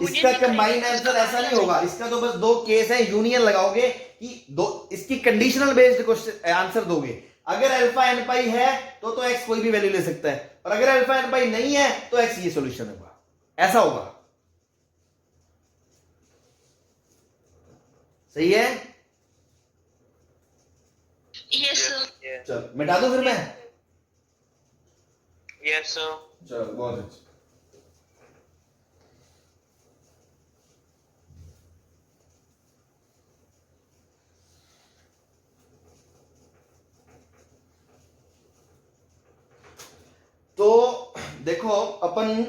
इसका कंबाइन आंसर ऐसा नहीं होगा, इसका तो बस दो केस है, यूनियन लगाओगे कि दो इसकी कंडीशनल बेस्ड क्वेश्चन आंसर दोगे। अगर अल्फा एन पाई है तो एक्स कोई भी वैल्यू ले सकता है, और अगर अल्फा एन पाई नहीं है तो एक्स ये सॉल्यूशन होगा, ऐसा होगा। सही है? Yes sir. चल मिटा दो फिर मैं। Yes sir. चल बहुत अच्छा। तो देखो अपन,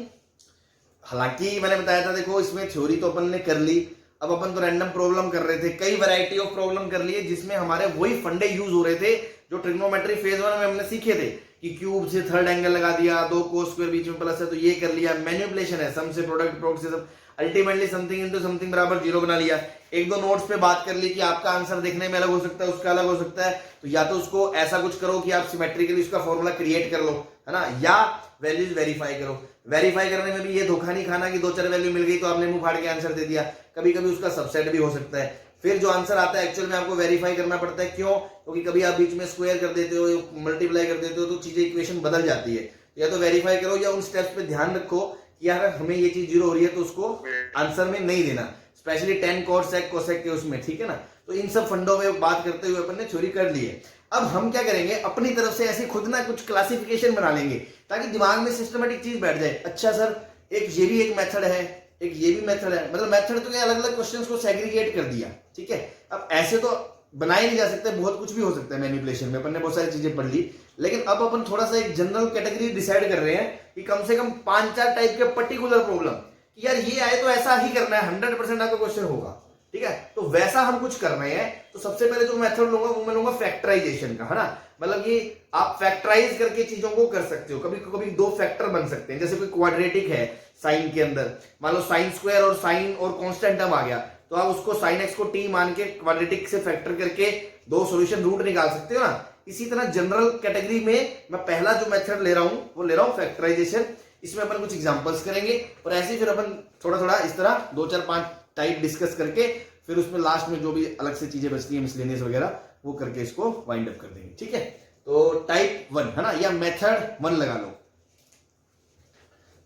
हालांकि मैंने बताया था देखो इसमें थ्योरी तो अपन ने कर ली, अब अपन तो रैंडम प्रॉब्लम कर रहे थे, कई वैरायटी ऑफ प्रॉब्लम कर लिए जिसमें हमारे वही फंडे यूज हो रहे थे जो ट्रिग्नोमेट्री फेज 1 में हमने सीखे थे कि क्यूब से थर्ड एंगल लगा दिया, दो कोस स्क्वायर बीच में प्लस है तो ये कर लिया, मैनिपुलेशन है, सम से प्रोडक्ट से अल्टीमेटली समथिंग इनटू समथिंग बराबर 0 बना लिया। एक दो नोट्स पे बात कर ली कि आपका आंसर देखने में अलग हो सकता है, उसका अलग हो सकता है, तो या तो उसको ऐसा कुछ करो कि आप सिमेट्रिकली उसका फॉर्मूला क्रिएट कर लो, है ना, या वैल्यूज वेरीफाई करो। वेरीफाई करने में भी ये धोखा नहीं खाना कि दो चार वैल्यू मिल गई तो आपने मुंह फाड़ के आंसर दे दिया, कभी कभी उसका सबसेट भी हो सकता है। फिर जो आंसर आता है एक्चुअल में आपको वेरीफाई करना पड़ता है, क्यों? क्योंकि कभी आप बीच में स्क्वायर कर देते हो, मल्टीप्लाई कर देते हो तो चीजें इक्वेशन बदल जाती है। या तो वेरीफाई करो या उन स्टेप्स पे ध्यान रखो कि यार हमें ये चीज 0 हो रही है तो उसको आंसर में नहीं देना, specially ten cos sec cosec के उसमें, ठीक है ना। तो इन सब फंडों में बात करते हुए अपन ने थ्योरी कर ली है। अब हम क्या करेंगे, अपनी तरफ से ऐसी खुद ना कुछ क्लासिफिकेशन बना लेंगे ताकि दिमाग में सिस्टमेटिक चीज बैठ जाए। अच्छा सर एक ये भी एक मेथड है, एक ये भी मेथड है, मतलब मेथड तो क्या अलग अलग क्वेश्चंस को सेग्रीगेट कर दिया, ठीक है। अब ऐसे तो बनाए नहीं जा सकते, बहुत कुछ भी हो सकता है मैनिपुलेशन में, अपन ने बहुत सारी चीजें पढ़ ली, लेकिन अब अपन थोड़ा सा एक जनरल कैटेगरी डिसाइड कर रहे हैं कि कम से कम 5-4 टाइप के पर्टिकुलर प्रॉब्लम कि यार ये आए तो ऐसा ही करना है, 100% आपका क्वेश्चन होगा, ठीक है। तो वैसा हम कुछ कर रहे हैं। तो सबसे पहले जो मेथड लूंगा वो मैं लूंगा फैक्टराइजेशन का, है ना, मतलब कि आप फैक्टराइज करके चीजों को कर सकते हो। कभी कभी दो फैक्टर बन सकते हैं, जैसे कोई क्वाड्रेटिक है साइन के अंदर, मान लो साइन स्क्वायर और साइन और कांस्टेंट टर्म आ गया तो आप उसको साइन एक्स को टी मान के क्वाड्रेटिक से फैक्टर करके दो सॉल्यूशन रूट निकाल सकते हो ना। इसी तरह जनरल कैटेगरी में मैं पहला जो मेथड ले रहा हूं वो ले रहा हूं फैक्टराइजेशन। इसमें अपन कुछ एग्जांपल्स करेंगे और ऐसे ही फिर अपन थोड़ा थोड़ा इस तरह 2-4-5 टाइप डिस्कस करके फिर उसमें लास्ट में जो भी अलग से चीजें बचती है मिसलेनियस वगैरह वो करके इसको वाइंड अप कर देंगे, ठीक है। तो टाइप 1 है ना, या मेथड 1 लगा लो।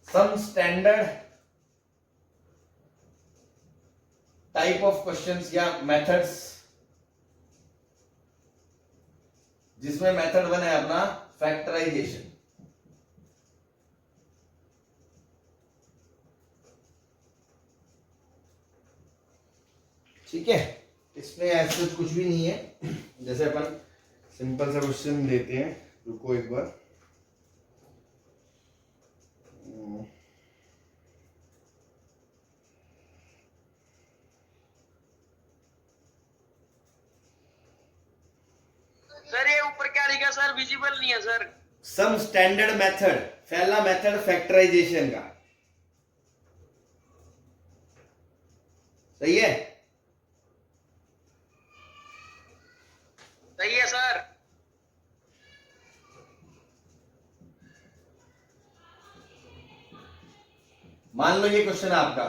Some standard type of questions या मेथड्स, जिसमें मेथड 1 है अपना फैक्टराइजेशन। ठीक है, इसमें ऐसा कुछ भी नहीं है। जैसे अपन सिंपल सा क्वेश्चन लेते हैं, रुको एक बार। सर ये ऊपर क्या लिखा सर, विजिबल नहीं है सर। सम स्टैंडर्ड मेथड, पहला मेथड फैक्टराइजेशन का, सही है? सही है सर। मान लो ये क्वेश्चन है आपका,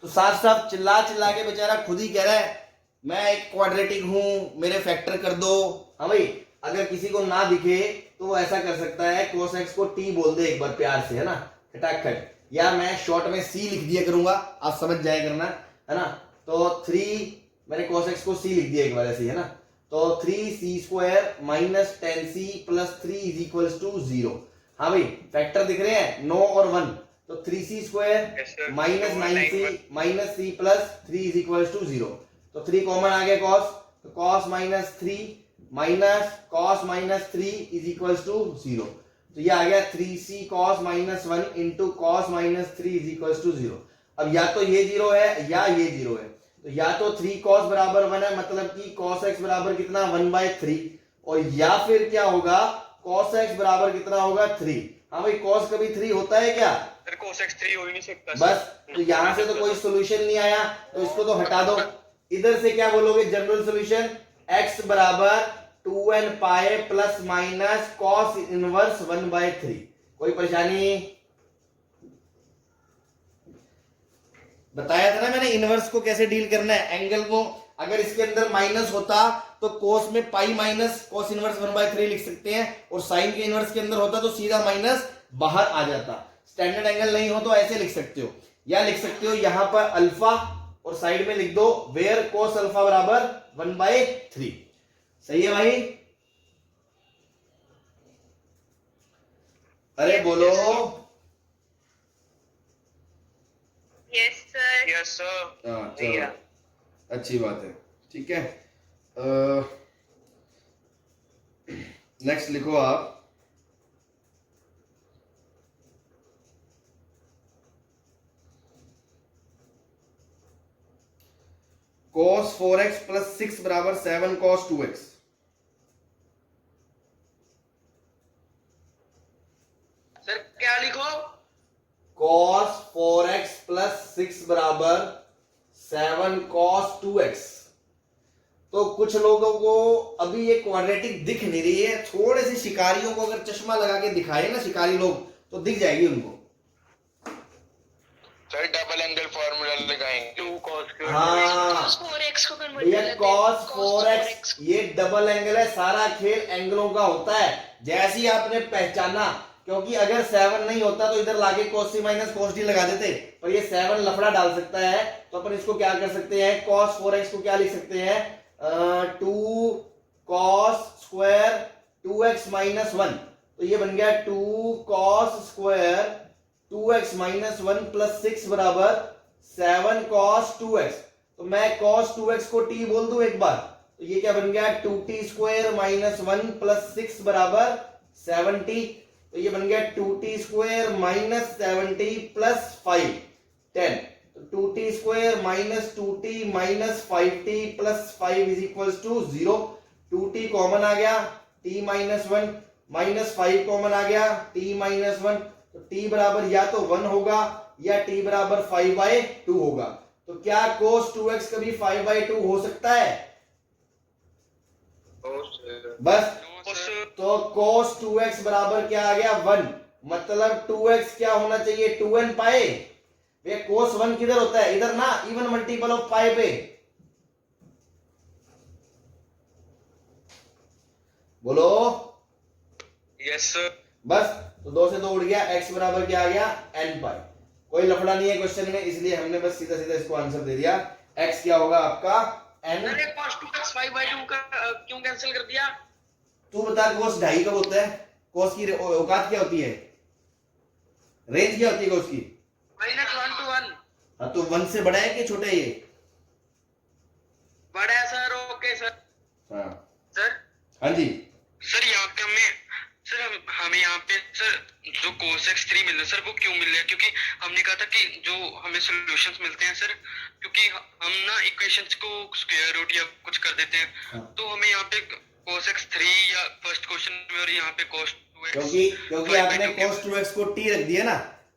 तो साफ साफ चिल्ला चिल्ला के बेचारा खुद ही कह रहा है मैं एक क्वाड्रेटिक हूं, मेरे फैक्टर कर दो। हाँ भाई, अगर किसी को ना दिखे तो वो ऐसा कर सकता है, cos x को t बोल दे एक बार प्यार से, है ना, खटाखट, या मैं शॉर्ट में c लिख दिया करूंगा, आप समझ जाए करना, है ना। तो 3 मैंने cos x को c लिख दिया एक बार ऐसे, है ना। तो 3c² minus 10c plus 3 is equal to 0। हाँ भाई, फैक्टर दिख रहे हैं 9 और 1, तो 3c² minus 9c minus c plus 3 is equal to 0। तो 3 कॉमन आ गया cos, तो cos minus 3 minus cos minus 3 is equal to 0। तो ये आ गया 3c cos minus 1 into cos minus 3 is equal to 0। अब या तो ये 0 है या ये 0 है, तो या तो 3 cos बराबर 1 है, मतलब कि cos x बराबर कितना 1/3, और या फिर क्या होगा cos x बराबर कितना होगा 3। हाँ भाई, cos कभी 3 होता है क्या? सर cos x 3 हो ही नहीं सकता बस, तो यहां से तो कोई सोल्यूशन नहीं आया, तो इसको तो हटा दो। इधर से क्या बोलोगे जनरल सोल्यूशन, x बराबर 2n pi plus minus cos inverse 1/3। कोई परेशानी? बताया था ना मैंने इनवर्स को कैसे डील करना है, एंगल को अगर इसके अंदर माइनस होता तो कोस में पाई माइनस cos इनवर्स 1/3 लिख सकते हैं, और साइन के इनवर्स के अंदर होता तो सीधा माइनस बाहर आ जाता। स्टैंडर्ड एंगल नहीं हो तो ऐसे लिख सकते हो, या लिख सकते हो यहां पर अल्फा और साइड में लिख दो वेयर cos अल्फा बराबर 1/3। सही है भाई? अरे बोलो। Yes sir. Yes sir. हाँ चलो, अच्छी बात है, ठीक है। नेक्स्ट लिखो आप, cos 4x प्लस 6 बराबर 7 cos 2x। सर क्या लिखो? cos 4x प्लस 6 बराबर 7 cos 2x। तो कुछ लोगों को अभी ये क्वाड्रेटिक दिख नहीं रही है, थोड़े से शिकारियों को अगर चश्मा लगा के दिखाए ना शिकारी लोग तो दिख जाएगी उनको। सर डबल एंगल फार्मूला लगाएंगे 2 cos क्यूब। हाँ cos 4x को कन्वर्ट भैया, कर लेते हैं cos cos 4x ये डबल एंगल है, सारा खेल एंगलों का होता है। जैसे ही आपने पहचाना, क्योंकि अगर 7 नहीं होता तो इधर लाके cos c minus cos d लगा देते, पर ये 7 लफड़ा डाल सकता है, तो अपन इसको क्या कर सकते हैं, cos 4x को क्या लिख सकते हैं, 2 cos स्क्वायर 2x माइनस 1। तो ये बन गया 2 cos square 2x minus 1 plus 6 बराबर 7 cos 2x। तो मैं cos 2x को t बोल दूं एक बार, तो ये क्या बन गया 2t स्क्वायर माइनस 1 प्लस 6 बराबर 7t। तो ये बन गया 2t square minus 7t plus 5 10। तो 2t square minus 2t minus 5t plus 5 is equal to 0। 2t common आ गया, t माइनस 1 माइनस 5 कॉमन आ गया, t माइनस 1। तो t बराबर या तो 1 होगा या t बराबर 5/2 होगा। तो क्या cos 2x कभी 5/2 हो सकता है? बस, तो cos 2x बराबर क्या आ गया 1, मतलब 2x क्या होना चाहिए 2n पाए। ये cos 1 किधर होता है, इधर ना, इवन मल्टीपल ऑफ पाई पे। बोलो यस सर। बस, तो 2 से 2 उड़ गया, x बराबर क्या आ गया n पाई। कोई लफड़ा नहीं है क्वेश्चन में, इसलिए हमने बस सीधा सीधा इसको आंसर दे दिया। x क्या होगा आपका n। मैंने cos 2x 5/2 का क्यों कैंसिल कर दिया? तू बता cos 2.5 कब होता है, cos की औकात क्या होती है, रेंज क्या होती है cos की? -1 to 1। हाँ, तो 1 से बड़ा है कि छोटा है ये? बड़ा है सर। Okay sir. हाँ सर हाँ जी, सर यहाँ पे हमें यहाँ पे सर जो cos x 3 मिल रहा है सर, वो क्यों मिल रहा है? क्योंकि हमने कहा था कि जो हमें सॉल्यूशंस मिलते हैं सर, क्योंकि हम ना इक्वेशंस को स्क्वायर रूट या कुछ कर देते हैं। हाँ। तो हमें यहाँ पे cos x 3 या फर्स्ट क्वेश्चन में, और यहाँ पे cos 2x। क्योंकि आपने cos 2x को t रख दिया ना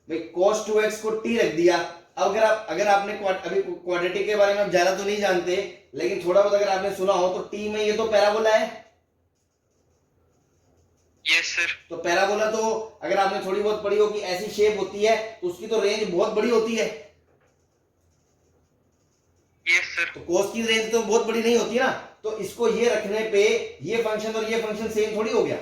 भाई, cos 2x को t रख दिया। अब अगर आपने अभी क्वाड्रेटिक के बारे में आप ज्यादा तो नहीं जानते, लेकिन थोड़ा बहुत अगर आपने सुना हो तो t में ये तो पैराबोला है। Yes sir. तो पैराबोला तो अगर आपने थोड़ी बहुत पढ़ी हो कि ऐसी शेप होती है तो उसकी तो रेंज बहुत बड़ी होती है। Yes sir. तो cos की रेंज तो बहुत बड़ी नहीं होती ना, तो इसको ये रखने पे ये फंक्शन और ये फंक्शन सेम थोड़ी हो गया।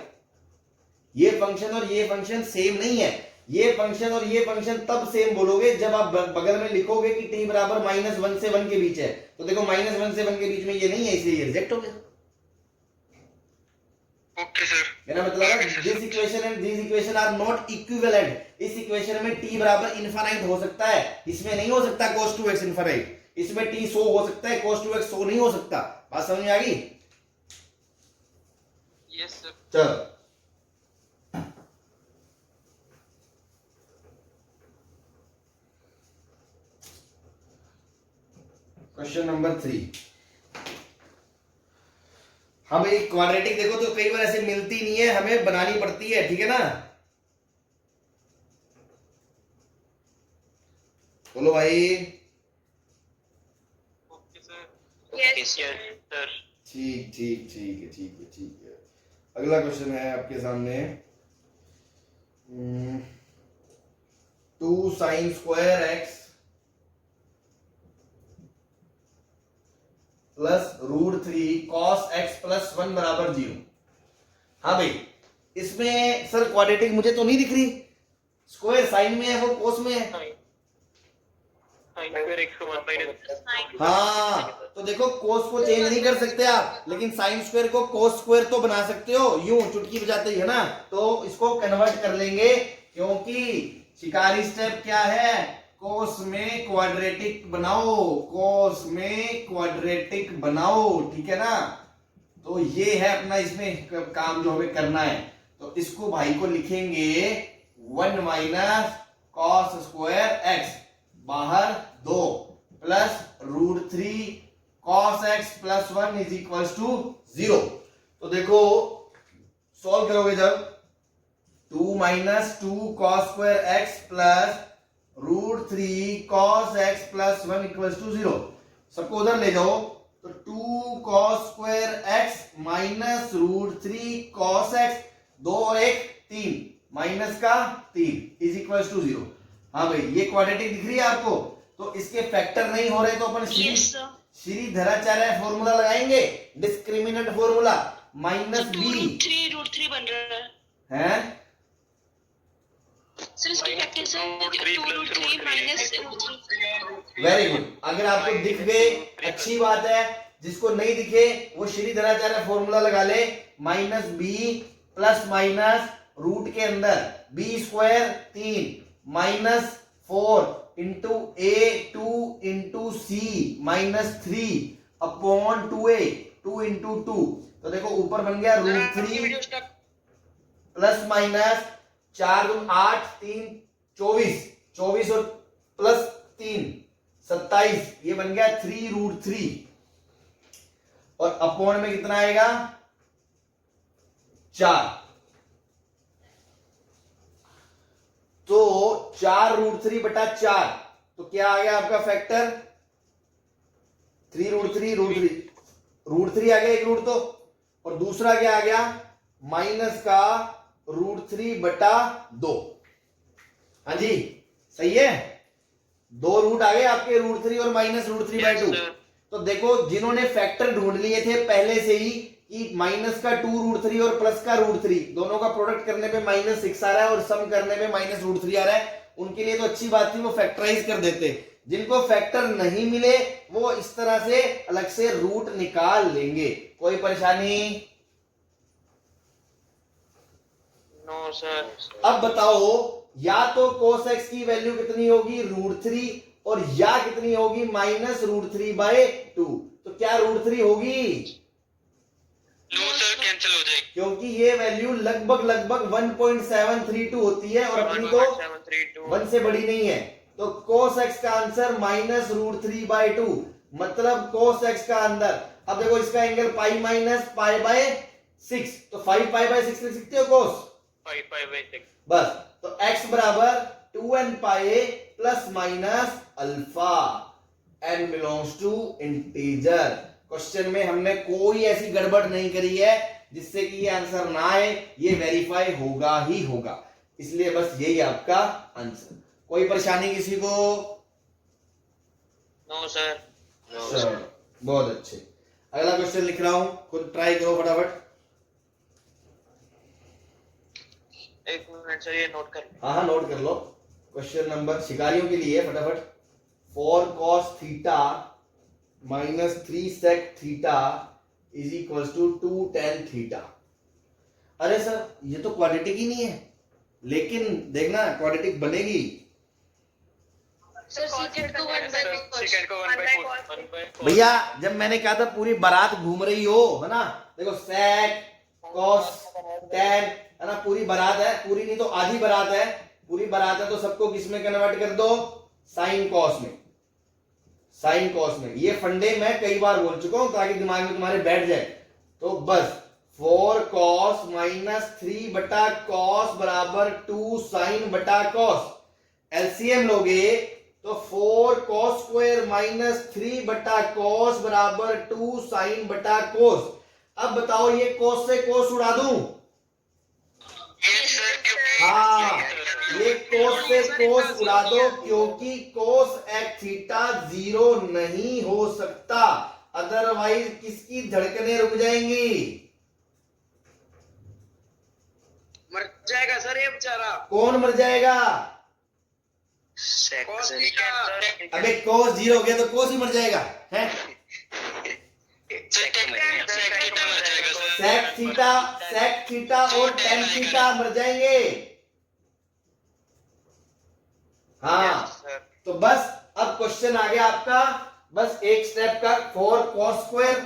ये फंक्शन और ये फंक्शन सेम नहीं है। ये फंक्शन और ये फंक्शन तब सेम बोलोगे जब आप बगल में लिखोगे कि t बराबर -1 से 1 के बीच है। तो देखो -1 से 1 के बीच में ये नहीं है, इसलिए ये रिजेक्ट हो गया। Okay sir. मेरा मतलब है this equation and this equation are not equivalent. इस इक्वेशन में t बराबर इनफाइनाइट हो सकता है, इसमें नहीं हो सकता cos 2x इनफाइनाइट। इसमें t 100 हो सकता है, cos 2x 100 नहीं हो सकता। बात समझ में आ गई? Yes sir. चलो क्वेश्चन नंबर 3। हम एक क्वाड्रेटिक देखो तो कई बार ऐसे मिलती नहीं है, हमें बनानी पड़ती है, ठीक है ना। बोलो भाई। Yes sir. ठीक ठीक ठीक है, ठीक है, ठीक है। अगला क्वेश्चन है आपके सामने। 2 sin square x plus √3 cos x plus 1 बराबर 0। हाँ भाई, इसमें सर क्वाड्रेटिक मुझे तो नहीं दिख रही। स्क्वायर साइन में है, वो कोस में है। हाँ, तो देखो कोस को चेंज नहीं कर सकते आप, लेकिन साइन स्क्वायर को कोस स्क्वायर तो बना सकते हो, यूं चुटकी बजाते ही, है ना। तो इसको कन्वर्ट कर लेंगे, क्योंकि शिकारी स्टेप क्या है, कोस में क्वाड्रेटिक बनाओ, कोस में क्वाड्रेटिक बनाओ, ठीक है ना। तो ये है अपना इसमें काम जो हमें करना है। तो इसको भाई को लिखेंगे 1 माइनस कॉस स्क्वायर एक्स, बाहर 2 plus √3 cos x plus 1 is equal to 0। तो देखो सॉल्व करोगे जब 2 minus 2 cos square x plus √3 cos x plus 1 equal to 0। सबको उधर ले जाओ, तो 2 cos square x minus √3 cos x, 2 और 1 3, माइनस का 3 इज इक्वल टू 0। हाँ भाई, ये क्वाड्रेटिक दिख रही है आपको। तो इसके फैक्टर नहीं हो रहे तो अपन श्रीधराचार्य फॉर्मूला लगाएंगे, डिस्क्रिमिनेंट फॉर्मूला, माइनस बी √3 बन रहा है सर। इसकी फैक्टर से 2√3 माइनस √3। Very good. अगर आपको दिख गए अच्छी बात है, जिसको नहीं दिखे वो श्रीधराचार्य फॉर्मूला लगा ले, minus b plus minus root के अंदर b square 3 minus 4 into a 2 into c minus 3 upon 2a 2 into 2। तो देखो ऊपर बन गया √3 प्लस माइनस 4 2 8 3 24, 24 और प्लस 3 27, ये बन गया 3√3। और अपॉन में कितना आएगा 4। तो 4√3 बटा 4, तो क्या आ गया आपका फैक्टर 3√3 √3 आ गया, एक रूट तो। और दूसरा क्या आ गया माइनस का √3 बटा 2। हाँ जी सही है, 2 रूट आ गए आपके √3 और माइनस √3/2। तो देखो जिन्होंने फैक्टर ढूंढ लिए थे पहले से ही कि माइनस का 2√3 और प्लस का √3, दोनों का प्रोडक्ट करने पे -6 आ रहा है और सम करने पे -√3 आ रहा है, उनके लिए तो अच्छी बात थी, वो फैक्टराइज कर देते। जिनको फैक्टर नहीं मिले वो इस तरह से अलग से रूट निकाल लेंगे। कोई परेशानी? No sir. अब बताओ, या तो cos x की वैल्यू कितनी होगी √3 और या कितनी होगी -√3/2। तो क्या √3 होगी? नो सर, कैंसिल हो जाएगी, क्योंकि ये वैल्यू लगभग 1.732 होती है और अपनी तो 1 से बड़ी नहीं है। तो cos x का आंसर -√3/2, मतलब cos x का अंदर। अब देखो इसका एंगल पाई माइनस π/6, तो 5π/6 लिख सकते हो cos 5/6 बस। तो x बराबर 2nπ plus minus alpha, n belongs to integer. Question में हमने कोई ऐसी गड़बड़ नहीं करी है जिससे कि ये आंसर ना आए, ये वेरीफाई होगा ही होगा, इसलिए बस यही आपका आंसर। कोई परेशानी किसी को? No sir. सर बहुत अच्छे। अगला क्वेश्चन लिख रहा हूं, खुद ट्राई करो फटाफट। एक मिनट सर, ये नोट कर। हाँ नोट कर लो। क्वेश्चन नंबर शिकारियों के लिए फटाफट। 4 cos theta minus 3 sec theta is equal to 2 tan theta. अरे सर ये तो क्वाड्रेटिक ही नहीं है, लेकिन देखना क्वाड्रेटिक बनेगी। सर सीकेट को 1/cos। भैया जब मैंने कहा था पूरी बारात घूम रही हो, है ना, देखो sec cos tan, है ना, पूरी बारात है, पूरी नहीं तो आधी बारात है, पूरी बारात है, तो सबको किस में कन्वर्ट कर दो, साइन कॉस में। साइन कॉस में। ये फंडे मैं कई बार बोल चुका हूं ताकि दिमाग में तुम्हारे बैठ जाए। तो बस 4 cos माइनस 3 बटा कॉस बराबर 2 साइन बटा कॉस। एलसीएम लोगे तो 4 cos स्क्वायर माइनस 3 बटा कॉस बराबर 2 साइन बटा कोस। अब बताओ ये कोस से कोस उड़ा दूं? यस सर, क्योंकि हाँ, ये कोस से कोस उड़ा दो क्योंकि कोस एक्स थीटा 0 नहीं हो सकता, अदरवाइज किसकी धड़कनें रुक जाएंगी? मर जाएगा सर ये बेचारा। कौन मर जाएगा? Cos theta. अबे कोस 0 हो गया तो कोस ही मर जाएगा है? सेक थीटा और टेन थीटा मर जाएंगे। हाँ, तो बस अब क्वेश्चन आ गया आपका, बस एक स्टेप का। 4 cos स्क्वायर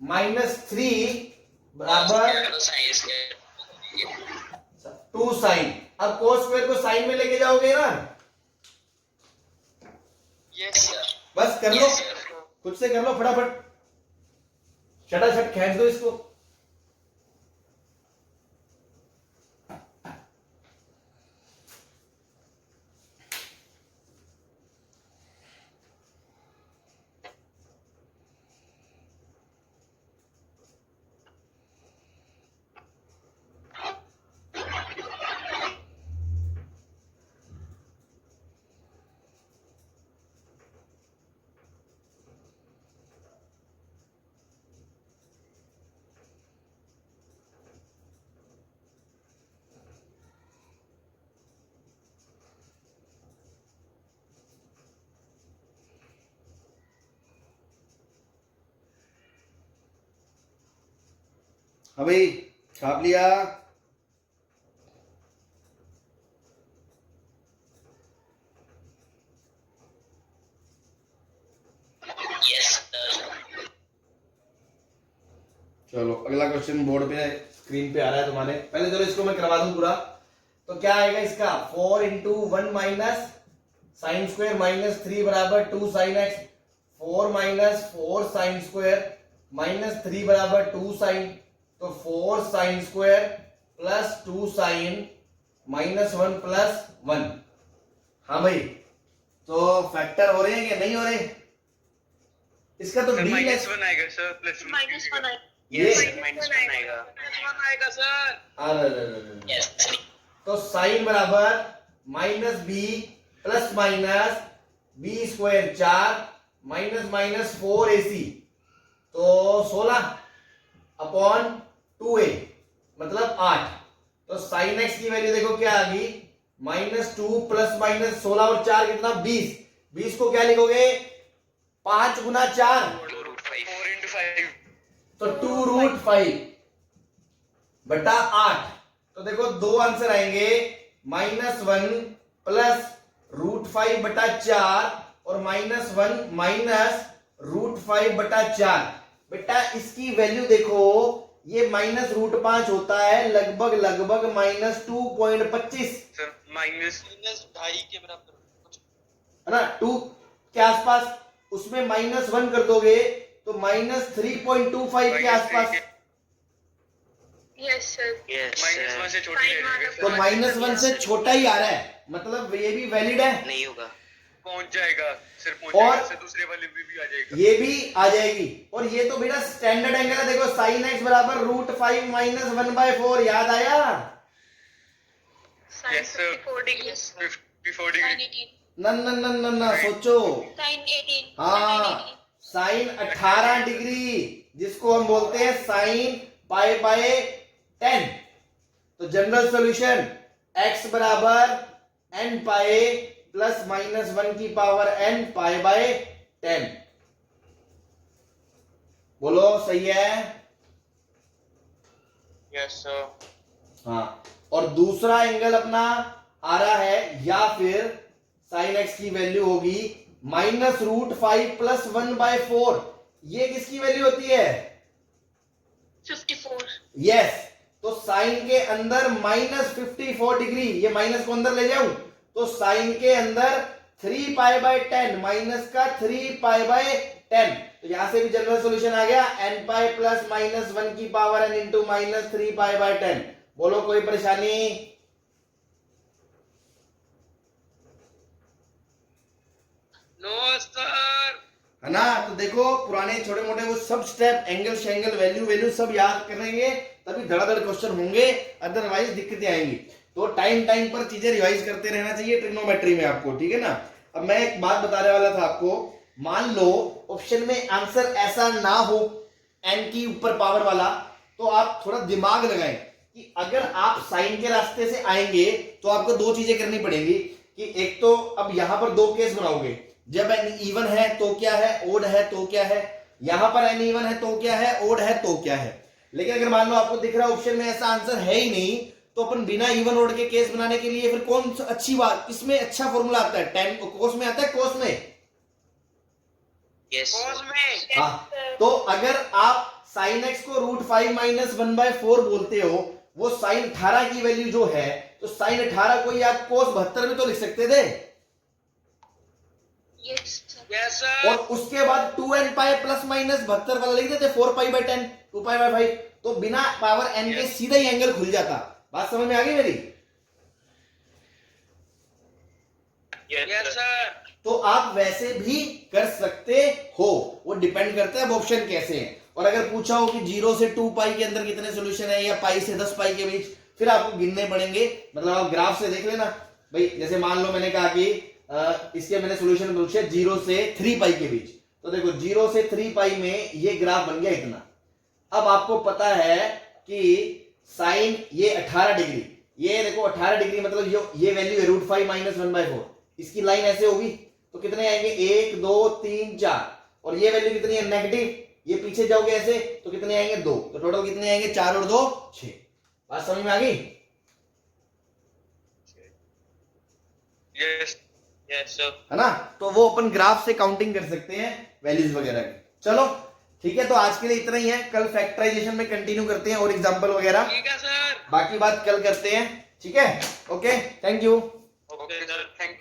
माइनस 3 बराबर 2 साइन। अब cos स्क्वायर को साइन में लेके जाओगे ना? Yes sir. बस कर लो, खुद से कर लो फटाफट, छटाछट खींच दो इसको। हाँ भाई, छाप लिया? चलो अगला क्वेश्चन बोर्ड पे स्क्रीन पे आ रहा है तुम्हारे। पहले चलो इसको मैं करवा दूं पूरा। तो क्या आएगा इसका? 4 into 1 minus sine square minus 3 बराबर 2 sine x. 4 minus 4 sine square minus 3 बराबर 2 साइन। तो 4 sine square plus 2 sine minus 1 plus 1। हाँ भाई, तो फैक्टर हो रहे हैं कि नहीं हो रहे? इसका तो डी लेस -1 आएगा सर, प्लस -1 आएगा। ये -1 आएगा। -1 आएगा सर। अरे तो साइन बराबर minus b plus minus b square 4 minus minus 4 AC, तो 16 अपॉन 2a मतलब 8। तो साइन एक्स की वैल्यू देखो क्या आ गई? -2 प्लस माइनस 16 और 4 कितना? 20। 20 को क्या लिखोगे? 5 गुना 4 4 into 5। तो 2√5 बटा 8। तो देखो दो आंसर आएंगे, -1 प्लस √5 बटा 4 और -1 माइनस √5 बटा 4। बेटा इसकी वैल्यू देखो, ये -√5 होता है लगभग लगभग -2.25 सर माइनस -2.5 के बराबर कुछ है ना, 2 के आसपास। उसमें -1 कर दोगे तो -3.25 के आसपास। Yes sir. -1 से छोटी रहेगी तो सर, -1 से छोटा ही आ रहा है, मतलब ये भी वैलिड है। नहीं होगा। पहुंच जाएगा सर, पहुंच और- जाएगा सर, दूसरे वाले में भी आ जाएगा। ये भी आ जाएगी। और ये तो बेटा स्टैंडर्ड एंगल है। देखो साइन एक्स बराबर √5 माइनस 1/4, याद आया? sin Yes, sir. 54 degree. 54 degree. sin 18। न सोचो। sin 18। हाँ, साइन 18 डिग्री, जिसको हम बोलते हैं साइन π/10। तो जनरल सॉल्यूशन x बराबर n पाई प्लस माइनस 1 की पावर n π/10। बोलो सही है? Yes sir. हाँ, और दूसरा एंगल अपना आ रहा है, या फिर साइन एक्स की वैल्यू होगी -√5 प्लस 1/4। ये किसकी वैल्यू होती है? 54। यस। तो साइन के अंदर -54 डिग्री, ये माइनस को अंदर ले जाऊं तो साइन के अंदर 3 पाई बाय 10 माइनस का 3 पाई बाय 10, तो यहां से भी जनरल सॉल्यूशन आ गया n पाई प्लस माइनस 1 की power n into minus 3 pi by 10। बोलो कोई परेशानी? No sir. है ना? तो देखो पुराने छोटे मोटे वो सब स्टेप, एंगल शेंगल वैल्यू सब याद करेंगे तभी धड़ाधड़ क्वेश्चन होंगे, अदरवाइज दिक्कतें आएंगी। तो टाइम पर चीजें रिवाइज करते रहना चाहिए ट्रिग्नोमेट्री में आपको, ठीक है ना। अब मैं एक बात बताने वाला था आपको, मान लो ऑप्शन में आंसर ऐसा ना हो n की ऊपर पावर वाला, तो आप थोड़ा दिमाग लगाएं कि अगर आप साइन के रास्ते से आएंगे तो आपको दो चीजें करनी पड़ेंगी कि एक तो अब यहां पर दो केस बनाओगे, जब n इवन है तो क्या है, ओड है तो क्या है, यहां पर n इवन है तो क्या है, ओड है तो क्या है। लेकिन अगर मान लो आपको दिख रहा है ऑप्शन में ऐसा आंसर है ही नहीं, तो अपन बिना इवन ओड के केस बनाने के लिए फिर कौन सा अच्छी बात, किसमें अच्छा फॉर्मूला आता है? टेन कोस में आता है, कोस में। यस कोस में। हाँ, तो अगर आप साइन एक्स को √5 माइनस 1/4 बोलते हो, वो साइन 18 की वैल्यू जो है, तो साइन 18 को ही आप कोस 72 में तो लिख सकते थे। यस यस और सर। उसके बाद 2n पाई प्लस माइनस 72 वाला लिख देते 4 पाई बाय 10, 2 पाई बाय 5, तो बिना पावर n के सीधा ही एंगल खुल जाता। बात समझ में आ गई मेरी? Yes sir. तो आप वैसे भी कर सकते हो, वो डिपेंड करता है अब ऑप्शन कैसे है। और अगर पूछा हो कि 0 से 2 पाई के अंदर कितने सॉल्यूशन है या पाई से 10 पाई के बीच, फिर आपको गिनने पड़ेंगे। मतलब आप ग्राफ से देख लेना भाई, जैसे मान लो मैंने कहा कि इसके मैंने सॉल्यूशन पूछे 0 से 3 पाई के बीच, तो देखो 0 से 3 पाई में ये ग्राफ बन गया इतना। अब आपको पता है कि साइन ये 18 डिग्री, ये देखो 18 डिग्री मतलब ये वैल्यू है √5 माइनस 1/4, इसकी लाइन ऐसे होगी तो कितने आएंगे 1 2 3 4, और ये वैल्यू कितनी है नेगेटिव, ये पीछे जाओगे ऐसे तो कितने आएंगे 2, तो टोटल कितने आएंगे 4 और 2 6। बात समझ में आ गई? Yes yes sir. है ना? तो वो अपन ग्राफ से काउंटिंग कर सकते हैं वैल्यूज वगैरह की। चलो ठीक है, तो आज के लिए इतना ही है, कल फैक्टराइजेशन में कंटिन्यू करते हैं और एग्जांपल वगैरह, ठीक है सर। बाकी बात कल करते हैं, ठीक है? Okay, thank you. Okay sir, thank you.